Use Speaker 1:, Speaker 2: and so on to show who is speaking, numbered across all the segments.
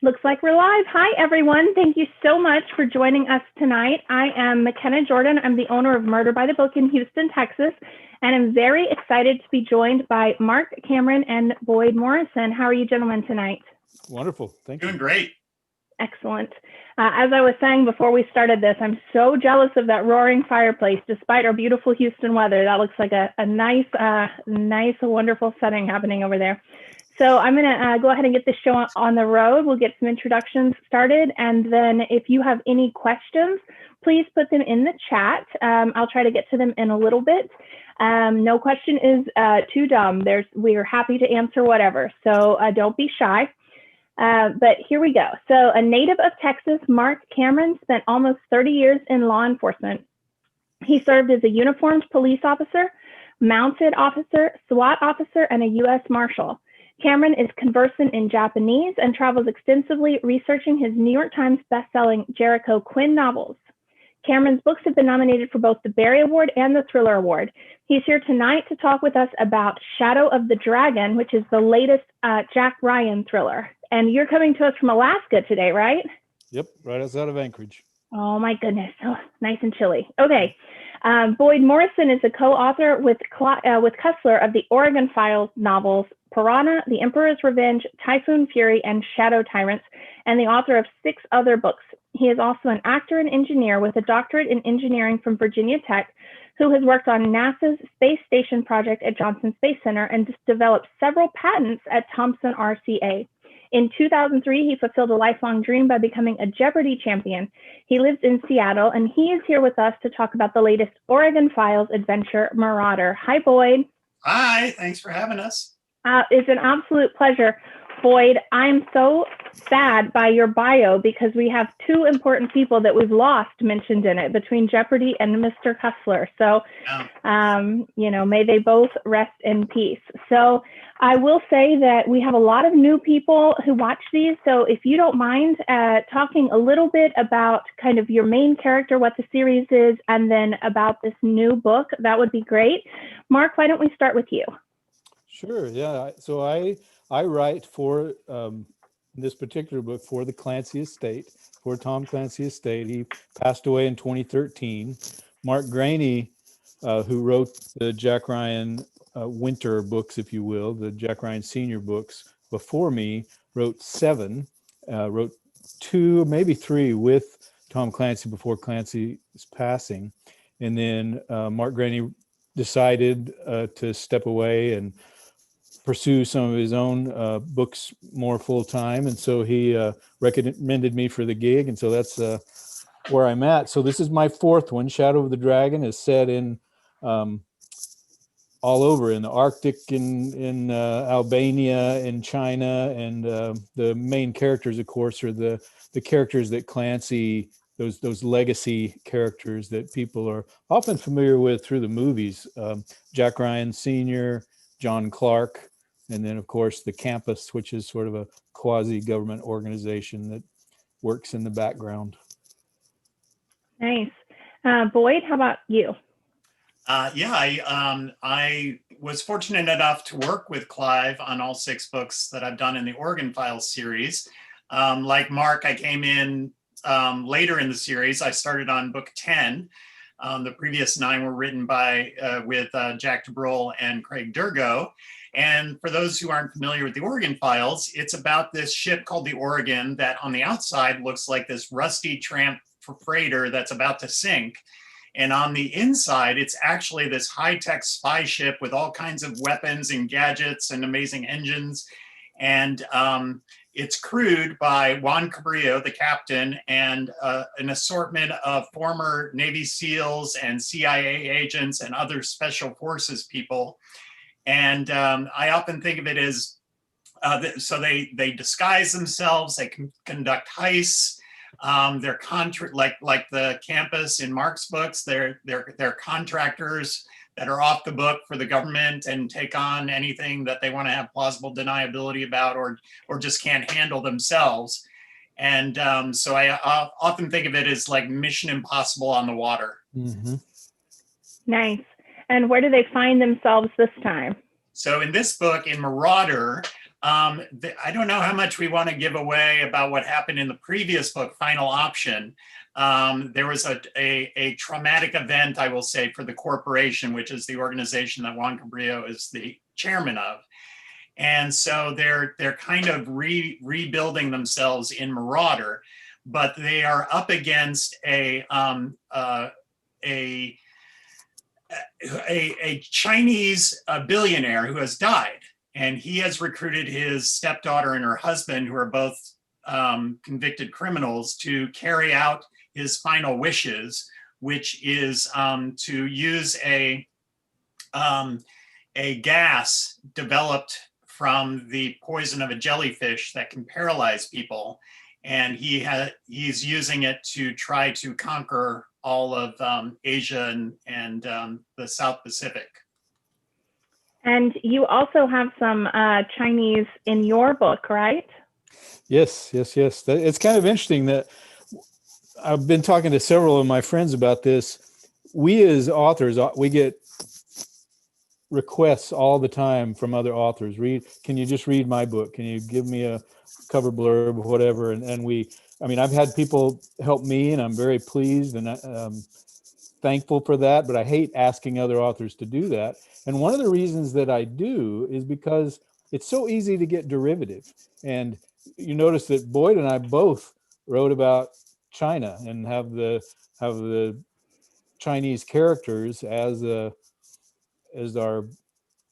Speaker 1: Looks like we're live. Hi, everyone. Thank you so much for joining us tonight. I am McKenna Jordan. I'm the owner of Murder by the Book in Houston, Texas, and I'm very excited to be joined by Marc Cameron and Boyd Morrison. How are you gentlemen tonight?
Speaker 2: Wonderful. Thank you.
Speaker 3: Doing great.
Speaker 1: Excellent. As I was saying before we started this, I'm so jealous of that roaring fireplace, despite our beautiful Houston weather. That looks like a nice, wonderful setting happening over there. So I'm going to go ahead and get this show on the road. We'll get some introductions started. And then if you have any questions, please put them in the chat. I'll try to get to them in a little bit. No question is too dumb. We are happy to answer whatever. So don't be shy. But here we go. So a native of Texas, Marc Cameron spent almost 30 years in law enforcement. He served as a uniformed police officer, mounted officer, SWAT officer, and a U.S. Marshal. Cameron is conversant in Japanese and travels extensively researching his New York Times-bestselling Jericho Quinn novels. Cameron's books have been nominated for both the Barry Award and the Thriller Award. He's here tonight to talk with us about Shadow of the Dragon, which is the latest Jack Ryan thriller. And you're coming to us from Alaska today, right?
Speaker 2: Yep, right outside of Anchorage.
Speaker 1: Oh my goodness, oh, nice and chilly. Okay, Boyd Morrison is a co-author with Cussler of the Oregon Files novels Piranha, The Emperor's Revenge, Typhoon Fury, and Shadow Tyrants, and the author of 6 other books. He is also an actor and engineer with a doctorate in engineering from Virginia Tech, who has worked on NASA's Space Station project at Johnson Space Center and developed several patents at Thomson RCA. In 2003, he fulfilled a lifelong dream by becoming a Jeopardy champion. He lives in Seattle, and he is here with us to talk about the latest Oregon Files adventure, Marauder. Hi, Boyd.
Speaker 3: Hi, thanks for having us.
Speaker 1: It's an absolute pleasure. Boyd, I'm so sad by your bio because we have 2 important people that we've lost mentioned in it between Jeopardy and Mr. Cussler. So, may they both rest in peace. So I will say that we have a lot of new people who watch these. So if you don't mind talking a little bit about kind of your main character, what the series is, and then about this new book, that would be great. Marc, why don't we start with you?
Speaker 2: Sure, yeah. So I write for this particular book for the Clancy estate, for Tom Clancy estate. He passed away in 2013. Mark Graney, who wrote the Jack Ryan winter books, if you will, the Jack Ryan senior books before me, wrote 7, wrote 2, maybe 3 with Tom Clancy before Clancy's passing. And then Mark Graney decided to step away and pursue some of his own books more full time. And so he recommended me for the gig. And so that's where I'm at. So this is my 4th one. Shadow of the Dragon is set in all over in the Arctic, in Albania, in China. And the main characters, of course, are the characters that Clancy, those legacy characters that people are often familiar with through the movies. Jack Ryan Sr., John Clark, and then, of course, the campus, which is sort of a quasi-government organization that works in the background.
Speaker 1: Nice. Boyd, how about you?
Speaker 3: I was fortunate enough to work with Clive on all 6 books that I've done in the Oregon Files series. Like Marc, I came in later in the series. I started on book 10. The previous 9 were written with Jack DeBrol and Craig Durgo. And for those who aren't familiar with the Oregon Files, it's about this ship called the Oregon that on the outside looks like this rusty tramp freighter that's about to sink. And on the inside, it's actually this high-tech spy ship with all kinds of weapons and gadgets and amazing engines. And it's crewed by Juan Cabrillo, the captain, and an assortment of former Navy SEALs and CIA agents and other special forces people. And I often think of it as, so they disguise themselves, they can conduct heists. They're like the campus in Marc's books, they're contractors that are off the book for the government and take on anything that they want to have plausible deniability about or just can't handle themselves. And so I often think of it as like Mission Impossible on the water.
Speaker 2: Mm-hmm.
Speaker 1: Nice. And where do they find themselves this time?
Speaker 3: So in this book, in Marauder, I don't know how much we want to give away about what happened in the previous book, Final Option. There was a traumatic event, I will say, for the corporation, which is the organization that Juan Cabrillo is the chairman of. And so they're kind of rebuilding themselves in Marauder, but they are up against a Chinese billionaire who has died. And he has recruited his stepdaughter and her husband, who are both convicted criminals, to carry out his final wishes, which is to use a gas developed from the poison of a jellyfish that can paralyze people. And he's using it to try to conquer all of Asia and the South Pacific.
Speaker 1: And you also have some Chinese in your book, right?
Speaker 2: Yes. It's kind of interesting that I've been talking to several of my friends about this. We as authors, we get requests all the time from other authors. Can you just read my book? Can you give me a cover blurb or whatever? And I've had people help me, and I'm very pleased and thankful for that, but I hate asking other authors to do that. And one of the reasons that I do is because it's so easy to get derivative. And you notice that Boyd and I both wrote about China and have the Chinese characters as our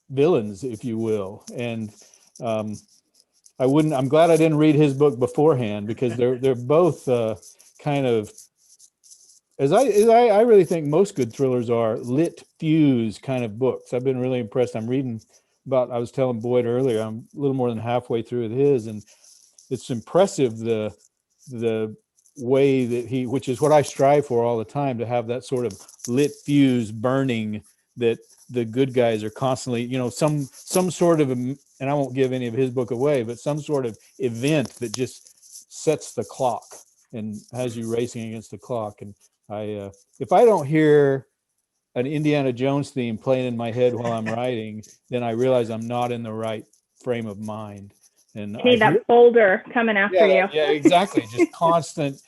Speaker 2: villains, if you will. And I'm glad I didn't read his book beforehand, because they're both kind of, as I really think most good thrillers are, lit fuse kind of books. I've been really impressed. I'm reading I was telling Boyd earlier, I'm a little more than halfway through his, and it's impressive the way that which is what I strive for all the time, to have that sort of lit fuse burning, that the good guys are constantly, some sort of, and I won't give any of his book away, but some sort of event that just sets the clock and has you racing against the clock. And if I don't hear an Indiana Jones theme playing in my head while I'm writing, then I realize I'm not in the right frame of mind. And
Speaker 1: you need that boulder coming after you.
Speaker 2: Yeah, exactly. Just constant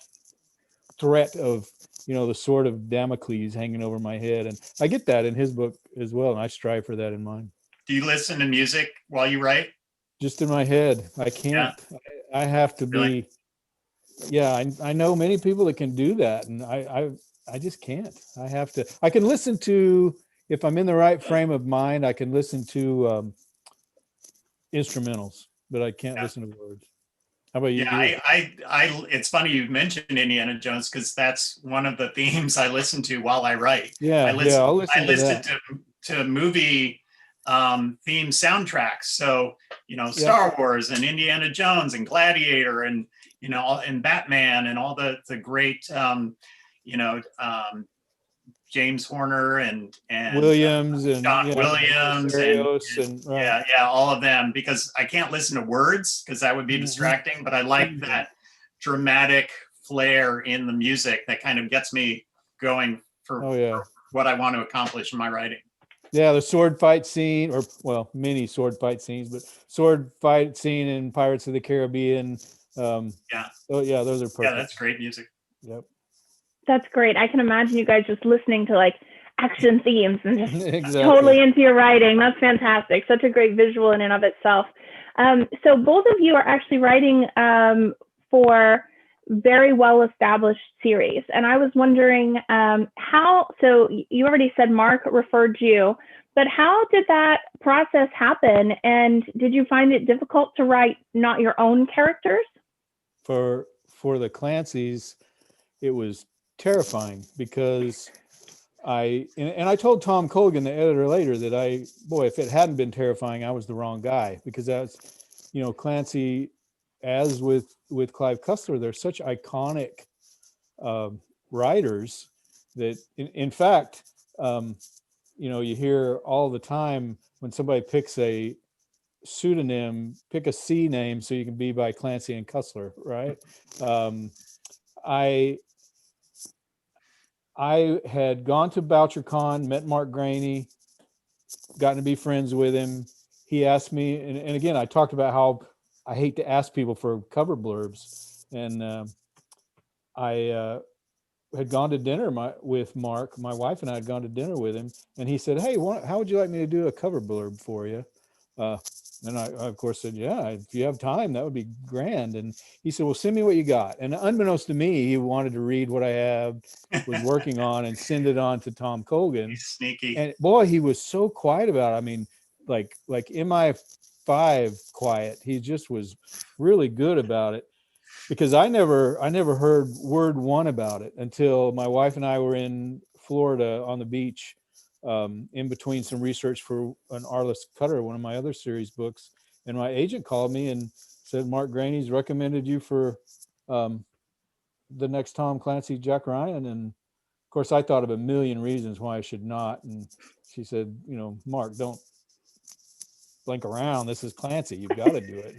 Speaker 2: threat of, the sword of Damocles hanging over my head. And I get that in his book as well, and I strive for that in mine.
Speaker 3: Do you listen to music while you write?
Speaker 2: Just in my head. I can't. Yeah. I have to be. Yeah, I know many people that can do that, and I just can't. I can listen to, if I'm in the right frame of mind, I can listen to instrumentals, but I can't listen to words. How about you?
Speaker 3: Yeah, it's funny you mentioned Indiana Jones, because that's one of the themes I listen to while I write.
Speaker 2: Yeah, I'll listen
Speaker 3: to movie theme soundtracks. So, Star Wars and Indiana Jones and Gladiator and, and Batman and all the great, James Horner and
Speaker 2: Williams and
Speaker 3: John Williams
Speaker 2: and
Speaker 3: right. All of them, because I can't listen to words because that would be distracting, but I like that dramatic flair in the music that kind of gets me going for what I want to accomplish in my writing.
Speaker 2: Yeah, the sword fight scene, many sword fight scenes, but sword fight scene in Pirates of the Caribbean. Those are perfect.
Speaker 3: Yeah, that's great music.
Speaker 2: Yep.
Speaker 1: That's great. I can imagine you guys just listening to like action themes and just
Speaker 2: exactly.
Speaker 1: Totally into your writing. That's fantastic. Such a great visual in and of itself. So both of you are actually writing for very well-established series. And I was wondering so you already said Marc referred you, but how did that process happen? And did you find it difficult to write not your own characters?
Speaker 2: For the Clancys, it was terrifying, because I told Tom Colgan, the editor, later that if it hadn't been terrifying, I was the wrong guy, because that's, Clancy, as with Clive Cussler, they're such iconic writers that in fact, you hear all the time when somebody picks a pseudonym, pick a C name so you can be by Clancy and Cussler, right? I had gone to BoucherCon, met Mark Graney, gotten to be friends with him. he asked me, and again, I talked about how I hate to ask people for cover blurbs, and I had gone to dinner with Mark. My wife and I had gone to dinner with him, and he said, "Hey, how would you like me to do a cover blurb for you?" And I, of course, said, "Yeah, if you have time, that would be grand." And he said, "Well, send me what you got." And unbeknownst to me, he wanted to read what I was working on and send it on to Tom Colgan.
Speaker 3: He's sneaky.
Speaker 2: And boy, he was so quiet about it. I mean, like MI5 quiet. He just was really good about it. Because I never heard word one about it until my wife and I were in Florida on the beach, in between some research for an Arliss Cutter, one of my other series books. And my agent called me and said, "Mark Graney's recommended you for the next Tom Clancy Jack Ryan." And of course, I thought of a million reasons why I should not. And she said, "Mark, don't blink around. This is Clancy. You've got to do it."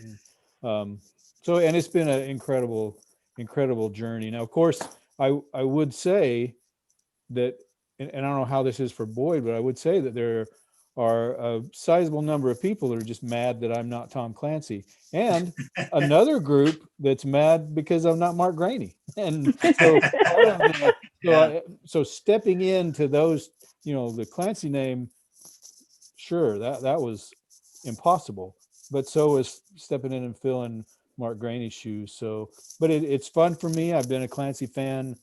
Speaker 2: And, and it's been an incredible journey. Now, of course, I would say that, and I don't know how this is for Boyd, but I would say that there are a sizable number of people that are just mad that I'm not Tom Clancy, and another group that's mad because I'm not Mark Graney. And so stepping into those, the Clancy name, sure, that was impossible, but so is stepping in and filling Mark Graney's shoes. So, but it's fun for me. I've been a Clancy fan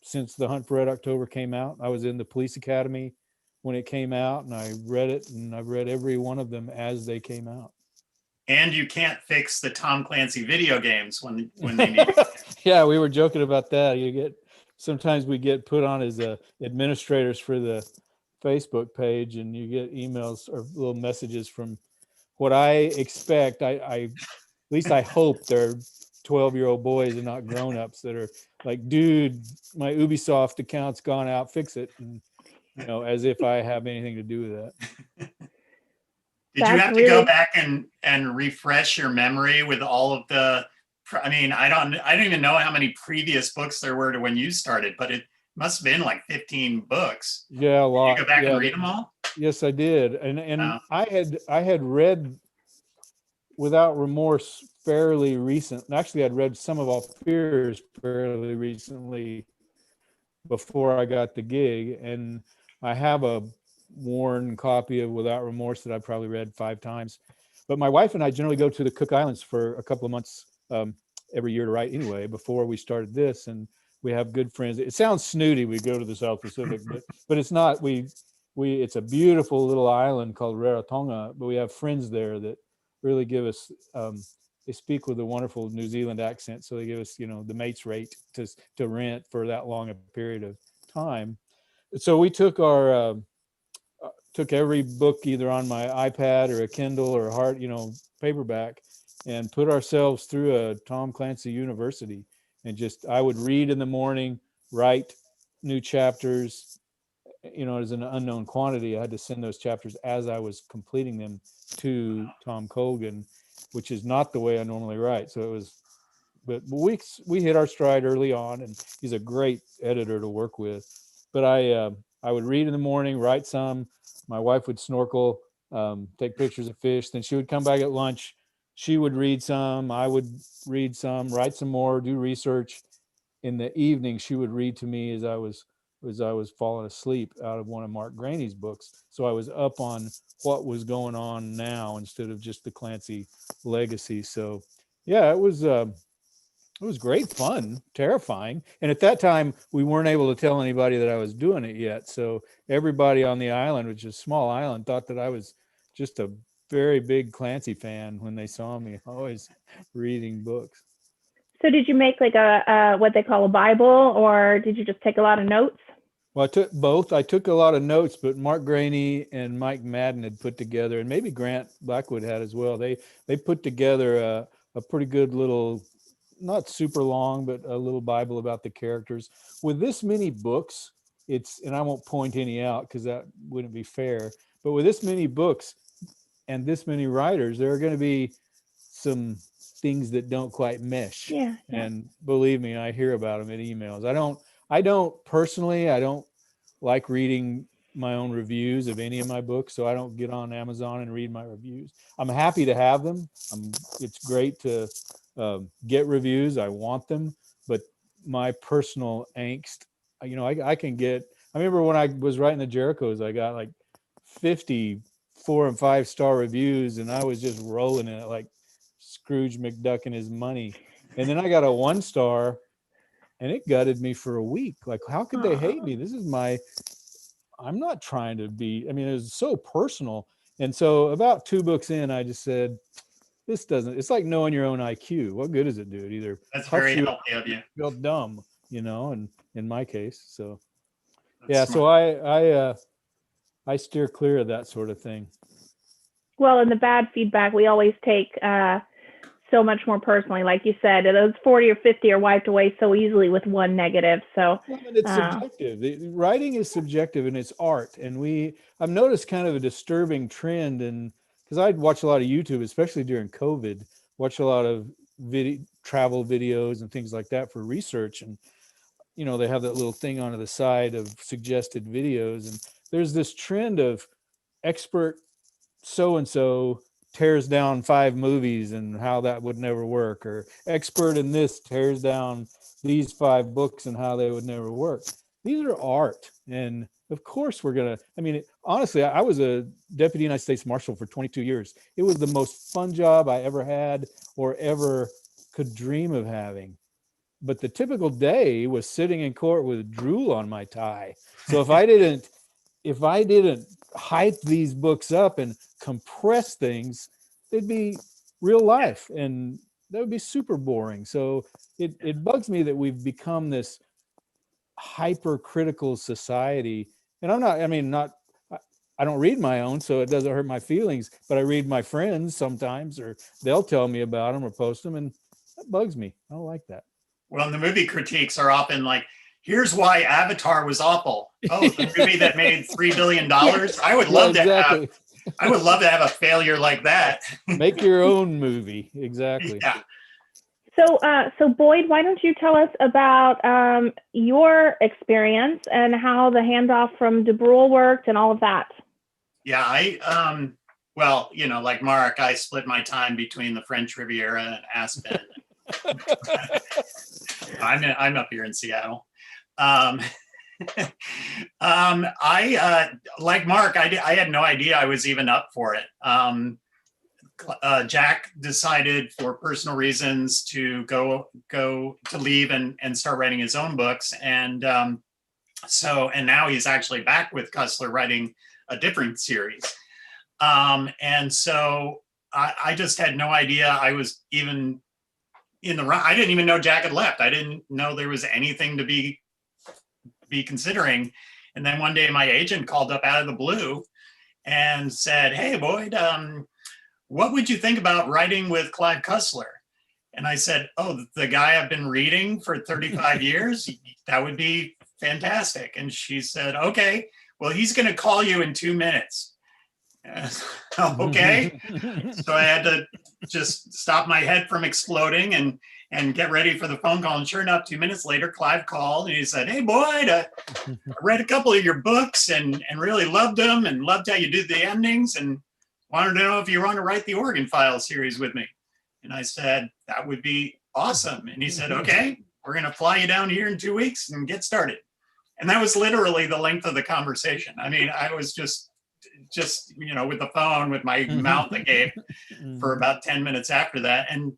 Speaker 2: since The Hunt for Red October came out. I was in the police academy when it came out, and I read it, and I've read every one of them as they came out.
Speaker 3: And you can't fix the Tom Clancy video games when they need it.
Speaker 2: Yeah, we were joking about that. Sometimes we get put on as administrators for the Facebook page, and you get emails or little messages from what I expect. At least I hope they're 12-year-old boys and not grown-ups that are like, "Dude, my Ubisoft account's gone out, fix it." And, as if I have anything to do with that.
Speaker 3: Did you have to go back and refresh your memory with all of the, I mean, I don't even know how many previous books there were to when you started, but it must have been like 15 books.
Speaker 2: Yeah, a lot.
Speaker 3: Did you go back and read them all?
Speaker 2: Yes, I did. And I had read Without Remorse fairly recent. Actually, I'd read Some of All Fears fairly recently before I got the gig, and I have a worn copy of Without Remorse that I've probably read 5 times. But my wife and I generally go to the Cook Islands for a couple of months every year to write anyway, before we started this, and we have good friends. It sounds snooty, we go to the South Pacific, but it's not. It's a beautiful little island called Rarotonga, but we have friends there that really give us, they speak with a wonderful New Zealand accent, so they give us, the mate's rate to rent for that long a period of time. So we took took every book either on my iPad or a Kindle or hard, paperback, and put ourselves through a Tom Clancy University. And I would read in the morning, write new chapters, as an unknown quantity. I had to send those chapters as I was completing them to Tom Colgan, which is not the way I normally write. So but we hit our stride early on, and he's a great editor to work with. But I would read in the morning, write some. My wife would snorkel, take pictures of fish. Then she would come back at lunch. She would read some. I would read some, write some more, do research. In the evening, she would read to me as I was falling asleep out of one of Mark Graney's books. So I was up on what was going on now instead of just the Clancy legacy. So yeah, it was great fun, terrifying. And at that time, we weren't able to tell anybody that I was doing it yet. So everybody on the island, which is a small island, thought that I was just a very big Clancy fan when they saw me always reading books.
Speaker 1: So did you make like a what they call a Bible, or did you just take a lot of notes?
Speaker 2: Well, I took both. I took a lot of notes, but Mark Graney and Mike Madden had put together, and maybe Grant Blackwood had as well. They put together a pretty good little, not super long, but a little Bible about the characters. With this many books, and I won't point any out because that wouldn't be fair, but with this many books and this many writers, there are going to be some things that don't quite mesh.
Speaker 1: Yeah.
Speaker 2: And believe me, I hear about them in emails. I don't personally, I don't like reading, my own reviews of any of my books, so I don't get on Amazon and read my reviews. I'm happy to have them. It's great to get reviews. I want them, but my personal angst, I can get. I remember when I was writing the Jerichos, I got like 50 4- and 5-star reviews, and I was just rolling in it like Scrooge McDuck and his money. And then I got a 1-star, and it gutted me for a week. Like, how could they hate me? I'm not trying to be. I mean, it was so personal. And so about 2 books in, I just said, this doesn't. It's like knowing your own IQ. What good does it do? It either
Speaker 3: That's
Speaker 2: helps
Speaker 3: very
Speaker 2: you
Speaker 3: healthy of you.
Speaker 2: feel dumb, and in my case, so.
Speaker 3: That's
Speaker 2: Yeah,
Speaker 3: smart.
Speaker 2: so I steer clear of that sort of thing.
Speaker 1: Well, and the bad feedback we always take so much more personally. Like you said, those 40 or 50 are wiped away so easily with one negative. So
Speaker 2: Well, and it's subjective. Writing is subjective, and it's art. And I've noticed kind of a disturbing trend, and because I'd watch a lot of YouTube, especially during COVID, watch a lot of travel videos and things like that for research. And they have that little thing on the side of suggested videos, and there's this trend of expert so-and-so tears down 5 movies and how that would never work, or expert in this tears down these 5 books and how they would never work. These are art, and of course honestly, I was a deputy United States Marshal for 22 years. It was the most fun job I ever had or ever could dream of having. But the typical day was sitting in court with drool on my tie. So if I didn't hype these books up and compress things, they'd be real life, and that would be super boring. So it bugs me that we've become this hypercritical society. And I don't read my own, so it doesn't hurt my feelings, but I read my friends sometimes, or they'll tell me about them or post them, and that bugs me. I don't like that.
Speaker 3: Well, and the movie critiques are often like, here's why Avatar was awful. Oh, the movie that made $3 billion. I would love to have a failure like that.
Speaker 2: Make your own movie. Exactly.
Speaker 3: Yeah.
Speaker 1: So Boyd, why don't you tell us about your experience and how the handoff from DeBrule worked and all of that?
Speaker 3: Yeah, well, like Mark, I split my time between the French Riviera and Aspen. I'm up here in Seattle. I like Mark, I had no idea I was even up for it. Jack decided for personal reasons to leave and start writing his own books, and now he's actually back with Cussler writing a different series. And so I just had no idea I was even in the run. I didn't even know Jack had left. I didn't know there was anything to be considering. And then one day my agent called up out of the blue and said, "Hey, Boyd, what would you think about writing with Clive Cussler?" And I said, "Oh, the guy I've been reading for 35 years, that would be fantastic." And she said, "Okay, well, he's going to call you in 2 minutes." Okay. So I had to just stop my head from exploding and get ready for the phone call. And sure enough, 2 minutes later, Clive called and he said, "Hey, Boyd, I read a couple of your books and really loved them and loved how you did the endings and wanted to know if you want to write the Organ File series with me." And I said, "That would be awesome." And he said, "Okay, we're going to fly you down here in 2 weeks and get started." And that was literally the length of the conversation. I mean, I was just with the phone with my mouth agape for about 10 minutes after that. And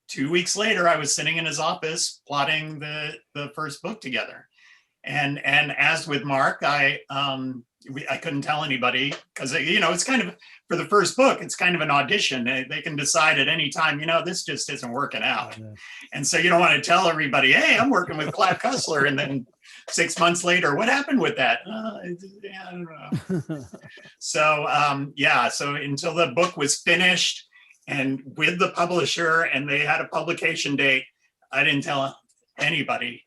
Speaker 3: 2 weeks later, I was sitting in his office plotting the first book together. And as with Mark, I couldn't tell anybody because it's kind of, for the first book, it's kind of an audition. They can decide at any time, this just isn't working out. Yeah. And so you don't want to tell everybody, "Hey, I'm working with Clive Cussler," and then 6 months later, "What happened with that?" I don't know. So so until the book was finished and with the publisher and they had a publication date, I didn't tell anybody.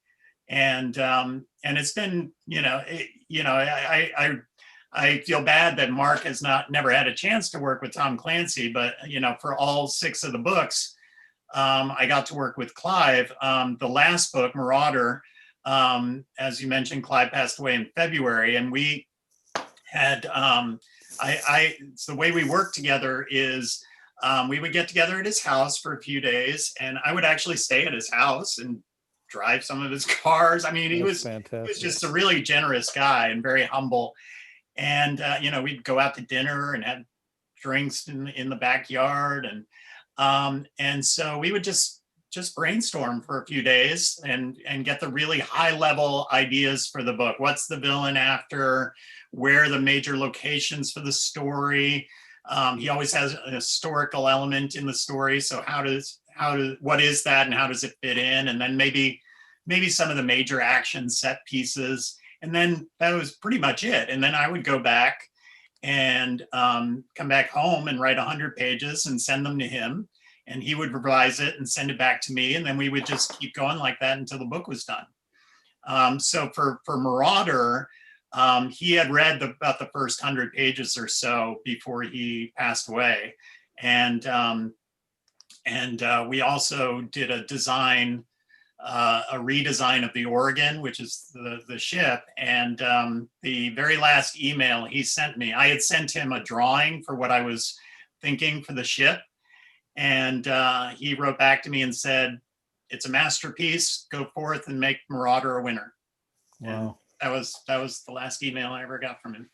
Speaker 3: And it's been, I feel bad that Mark has never had a chance to work with Tom Clancy, but for all 6 of the books, I got to work with Clive. The last book, Marauder, as you mentioned, Clive passed away in February, and we had so the way we worked together is we would get together at his house for a few days, and I would actually stay at his house and drive some of his cars. I mean, he was just a really generous guy and very humble. And we'd go out to dinner and have drinks in the backyard, and so we would just brainstorm for a few days and get the really high level ideas for the book. What's the villain after? Where are the major locations for the story? He always has a historical element in the story. So what is that and how does it fit in? And then maybe some of the major action set pieces. And then that was pretty much it. And then I would go back and come back home and write 100 pages and send them to him. And he would revise it and send it back to me. And then we would just keep going like that until the book was done. So for Marauder, he had read about the first 100 pages or so before he passed away. And we also did a redesign of the Oregon, which is the ship. And the very last email he sent me, I had sent him a drawing for what I was thinking for the ship. And he wrote back to me and said, "It's a masterpiece. Go forth and make Marauder a winner."
Speaker 2: Wow.
Speaker 3: And that was the last email I ever got from him.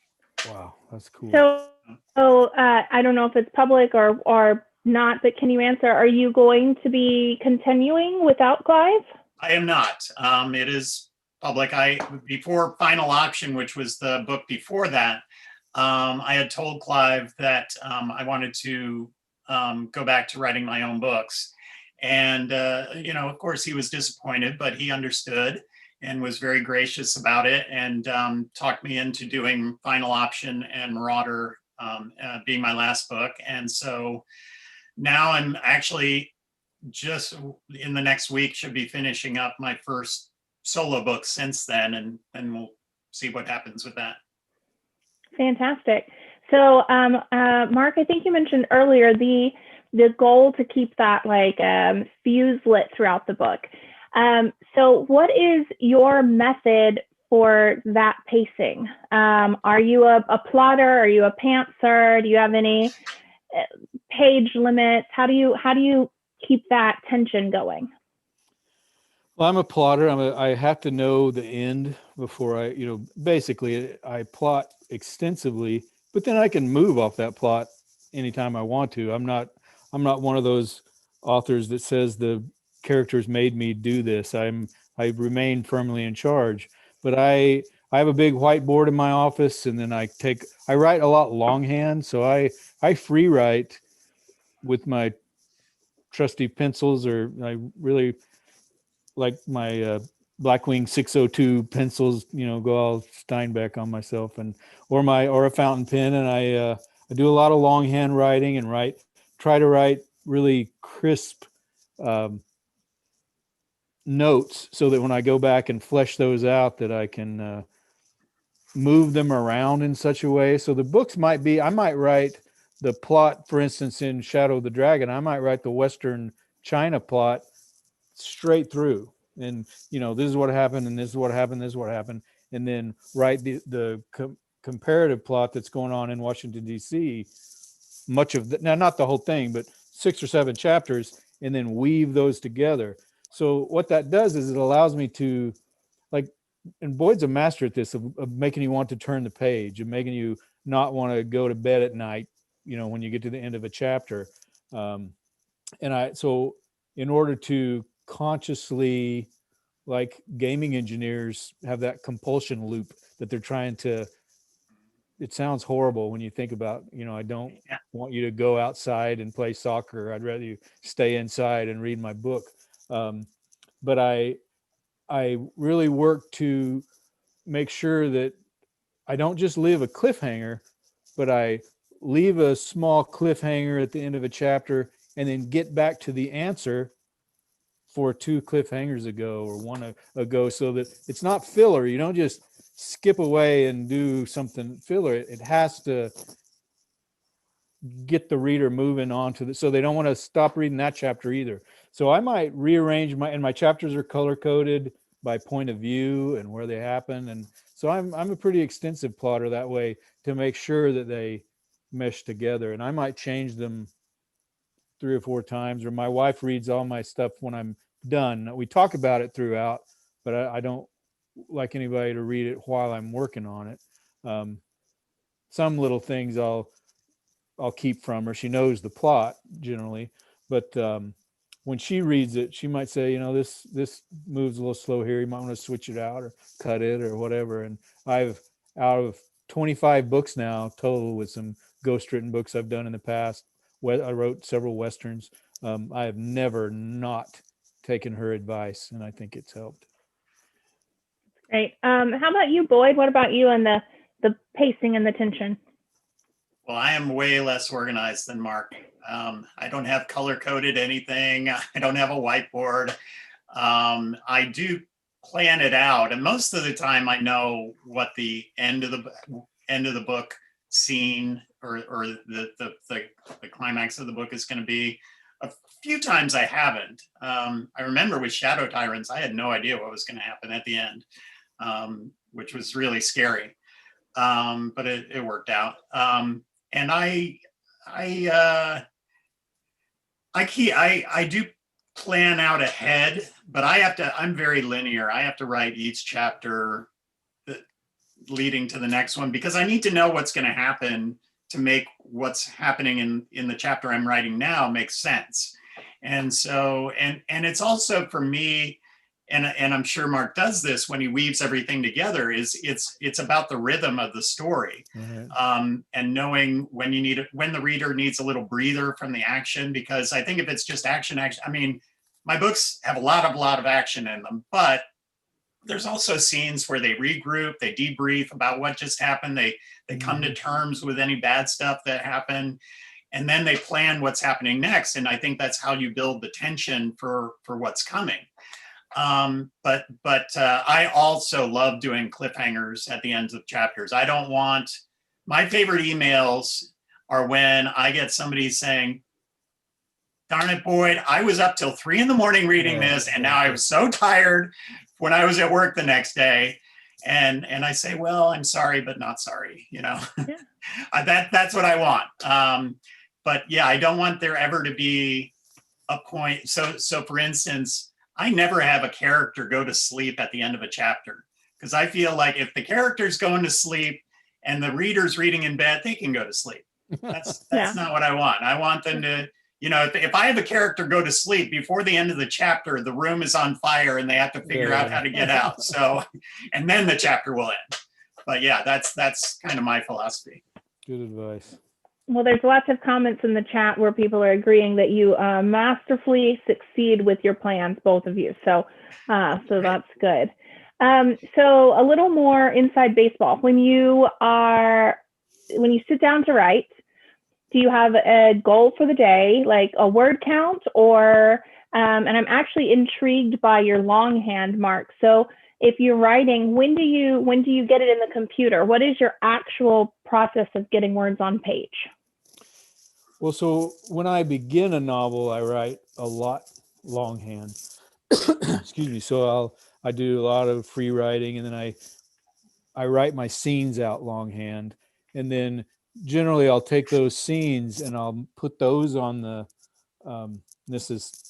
Speaker 2: Wow, that's cool.
Speaker 1: So I don't know if it's public or not, but can you answer, are you going to be continuing without Clive?
Speaker 3: I am not. It is public. Before Final Option, which was the book before that, I had told Clive that I wanted to go back to writing my own books. And, of course, he was disappointed, but he understood and was very gracious about it and talked me into doing Final Option and Marauder being my last book. And so now I'm actually just in the next week should be finishing up my first solo book since then, and we'll see what happens with that.
Speaker 1: Fantastic. So Mark, I think you mentioned earlier the goal to keep that fuse lit throughout the book. So what is your method for that pacing? Are you a plotter? Are you a pantser? Do you have any page limits? How do you keep that tension going?
Speaker 2: Well, I'm a plotter. I have to know the end before basically I plot extensively, but then I can move off that plot anytime I want to. I'm not one of those authors that says the characters made me do this. I remain firmly in charge, but I have a big whiteboard in my office, and then I write a lot longhand. So I free write with my trusty pencils, or I really like my Blackwing 602 pencils, go all Steinbeck on myself, or a fountain pen. And I do a lot of longhand writing and try to write really crisp notes, so that when I go back and flesh those out, that I can move them around in such a way. So the books I might write the plot, for instance, in Shadow the Dragon, I might write the Western China plot straight through. And, this is what happened, and this is what happened, this is what happened. And then write the comparative plot that's going on in Washington, D.C., much of now, not the whole thing, but 6 or 7 chapters, and then weave those together. So what that does is it allows me to, and Boyd's a master at this, of making you want to turn the page, and making you not want to go to bed at night, when you get to the end of a chapter. So in order to consciously, like gaming engineers have that compulsion loop that they're trying to, it sounds horrible when you think about, I don't want you to go outside and play soccer. I'd rather you stay inside and read my book. But I really work to make sure that I don't just leave a cliffhanger, but I leave a small cliffhanger at the end of a chapter, and then get back to the answer for 2 cliffhangers ago or 1 ago, so that it's not filler. You don't just skip away and do something filler. It has to get the reader moving on to so they don't want to stop reading that chapter either. So I might rearrange my chapters are color coded by point of view and where they happen. And So I'm a pretty extensive plotter that way to make sure that they mesh together. And I might change them 3 or 4 times, or my wife reads all my stuff when I'm done. We talk about it throughout, but I don't like anybody to read it while I'm working on it. Some little things I'll keep from her. She knows the plot generally, but when she reads it, she might say, this moves a little slow here. You might want to switch it out or cut it or whatever. And I've, out of 25 books now total, with some ghostwritten books I've done in the past, I wrote several Westerns. I have never not taken her advice, and I think it's helped.
Speaker 1: Great. How about you, Boyd? What about you and the pacing and the tension?
Speaker 3: Well, I am way less organized than Mark. I don't have color-coded anything. I don't have a whiteboard. I do plan it out, and most of the time I know what the end of the book scene or the climax of the book is going to be. A few times I haven't. I remember with Shadow Tyrants, I had no idea what was going to happen at the end, which was really scary. But it worked out. And I do plan out ahead, but I'm very linear. I have to write each chapter leading to the next one, because I need to know what's going to happen to make what's happening in the chapter I'm writing now make sense. And so, and it's also for me, and I'm sure Mark does this when he weaves everything together, it's about the rhythm of the story. Mm-hmm. And knowing when the reader needs a little breather from the action, because I think if it's just action, I mean, my books have a lot of action in them, but there's also scenes where they regroup, they debrief about what just happened, they come to terms with any bad stuff that happened, and then they plan what's happening next. And I think that's how you build the tension for what's coming. But I also love doing cliffhangers at the ends of chapters. My favorite emails are when I get somebody saying, darn it, Boyd, I was up till 3 a.m. reading this, and now I was so tired when I was at work the next day. And I say, well, I'm sorry, but not sorry, Yeah. That's what I want. But yeah, I don't want there ever to be a point. So for instance, I never have a character go to sleep at the end of a chapter, because I feel like if the character's going to sleep and the reader's reading in bed, they can go to sleep. That's not what I want. I want them to, if I have a character go to sleep before the end of the chapter, the room is on fire and they have to figure out how to get out. So, and then the chapter will end. But yeah, that's kind of my philosophy.
Speaker 2: Good advice.
Speaker 1: Well, there's lots of comments in the chat where people are agreeing that you masterfully succeed with your plans, both of you. So that's good. So a little more inside baseball. When you sit down to write, do you have a goal for the day, like a word count, or? And I'm actually intrigued by your longhand, Mark. So if you're writing, when do you get it in the computer? What is your actual process of getting words on page?
Speaker 2: Well, so when I begin a novel, I write a lot longhand. Excuse me. So I do a lot of free writing, and then I write my scenes out longhand, and then generally I'll take those scenes and I'll put those on the. This is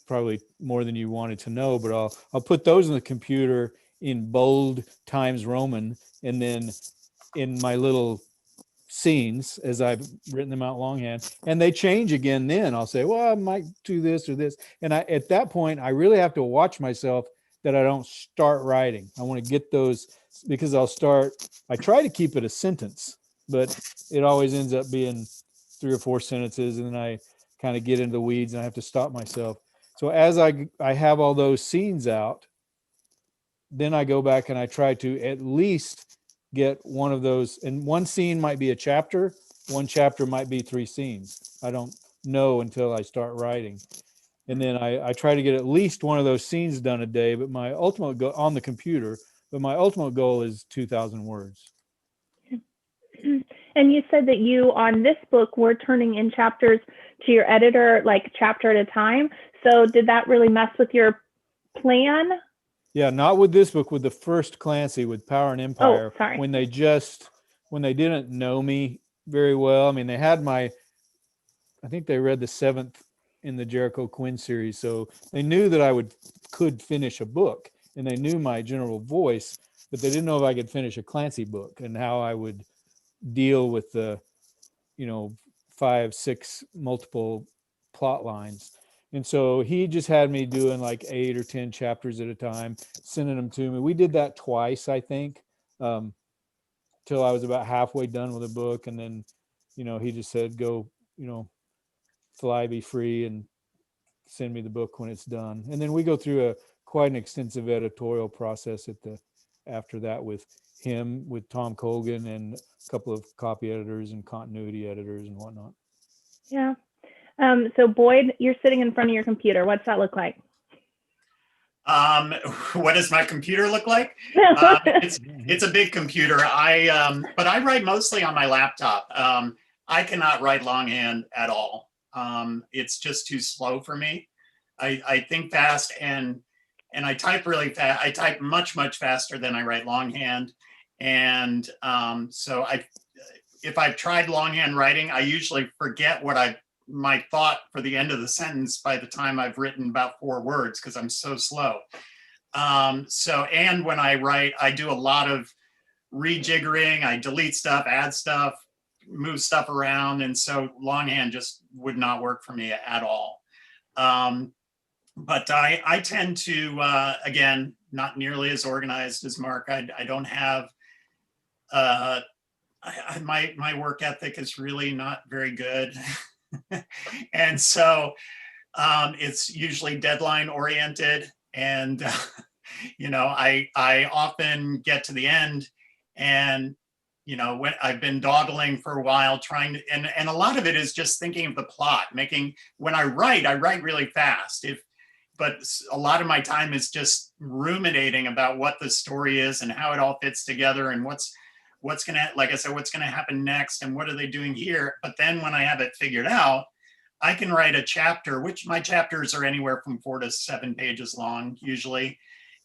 Speaker 2: probably more than you wanted to know, but I'll put those in the computer in bold Times Roman, and then in my little scenes as I've written them out longhand, and they change again. Then I'll say, well, I might do this or this. And at that point, I really have to watch myself that I don't start writing. I want to get those, because I try to keep it a sentence, but it always ends up being 3 or 4 sentences. And then I kind of get into the weeds and I have to stop myself. So as I have all those scenes out, then I go back and I try to at least get one of those, and one scene might be a chapter, one chapter might be 3 scenes. I don't know until I start writing. And then I try to get at least one of those scenes done a day, but my ultimate goal on the computer, but my ultimate goal is 2,000 words.
Speaker 1: And you said that you, on this book, were turning in chapters to your editor, like chapter at a time. So did that really mess with your plan?
Speaker 2: Yeah, not with this book, with the first Clancy, with Power and Empire,
Speaker 1: sorry.
Speaker 2: when they didn't know me very well. I mean, they had I think they read the 7th in the Jericho Quinn series. So they knew that I could finish a book, and they knew my general voice, but they didn't know if I could finish a Clancy book and how I would deal with the, 5, 6 multiple plot lines. And so he just had me doing like 8 or 10 chapters at a time, sending them to me. We did that twice, I think, till I was about halfway done with the book. And then, he just said, go, fly, be free, and send me the book when it's done. And then we go through quite an extensive editorial process after that with him, with Tom Colgan, and a couple of copy editors and continuity editors and whatnot.
Speaker 1: Yeah. So Boyd, you're sitting in front of your computer. What's that look like?
Speaker 3: What does my computer look like? It's a big computer. But I write mostly on my laptop. I cannot write longhand at all. It's just too slow for me. I think fast and I type really fast. I type much faster than I write longhand. And so if I've tried longhand writing, I usually forget my thought for the end of the sentence by the time I've written about 4 words, because I'm so slow. And when I write, I do a lot of rejiggering. I delete stuff, add stuff, move stuff around. And so longhand just would not work for me at all. But I tend to, again, not nearly as organized as Mark. I don't have, my work ethic is really not very good. And so it's usually deadline oriented. And, I often get to the end and, when I've been dawdling for a while trying to, and a lot of it is just thinking of the plot, when I write really fast. But a lot of my time is just ruminating about what the story is and how it all fits together and what's gonna, like I said, what's gonna happen next and what are they doing here. But then when I have it figured out, I can write a chapter, which my chapters are anywhere from 4 to 7 pages long usually.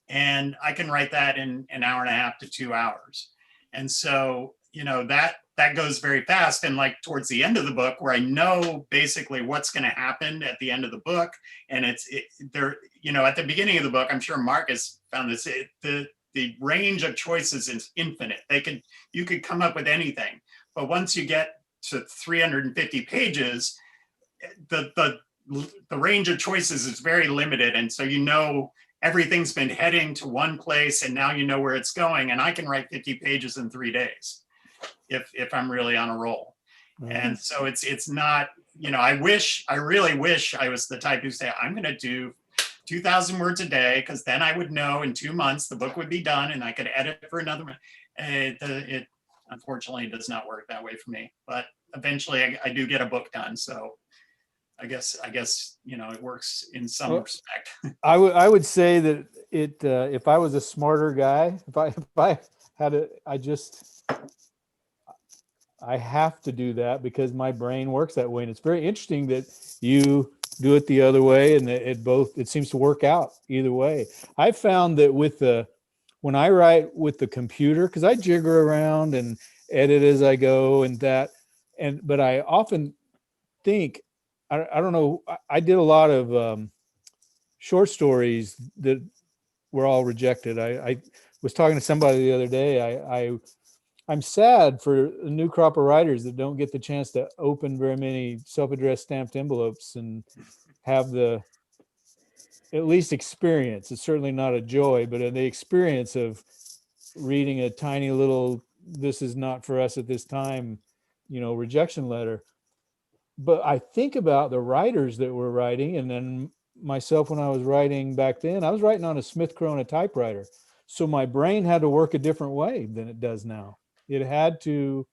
Speaker 3: And I can write that in an hour and a half to 2 hours. And so, that goes very fast. And like towards the end of the book, where I know basically what's going to happen at the end of the book. And at the beginning of the book, I'm sure Mark has found this, the range of choices is infinite. You could come up with anything. But once you get to 350 pages, the range of choices is very limited. And so, everything's been heading to one place and now you know where it's going. And I can write 50 pages in 3 days if I'm really on a roll. Mm-hmm. And so it's not, I really wish I was the type who say, I'm going to do 2,000 words a day, because then I would know in 2 months the book would be done and I could edit for another one. It unfortunately does not work that way for me, but eventually I do get a book done. So I guess it works in some respect.
Speaker 2: I would say that if I was a smarter guy, if I had I have to do that because my brain works that way. And it's very interesting that you do it the other way, and it seems to work out either way. I found that when I write with the computer, because I jigger around and edit as I go but I often think, I don't know, I did a lot of short stories that were all rejected. I was talking to somebody the other day. I'm sad for a new crop of writers that don't get the chance to open very many self-addressed stamped envelopes and have the at least experience. It's certainly not a joy, but the experience of reading a tiny little, this is not for us at this time, rejection letter. But I think about the writers that were writing, and then myself when I was writing back then, I was writing on a Smith Corona typewriter. So my brain had to work a different way than it does now. I had to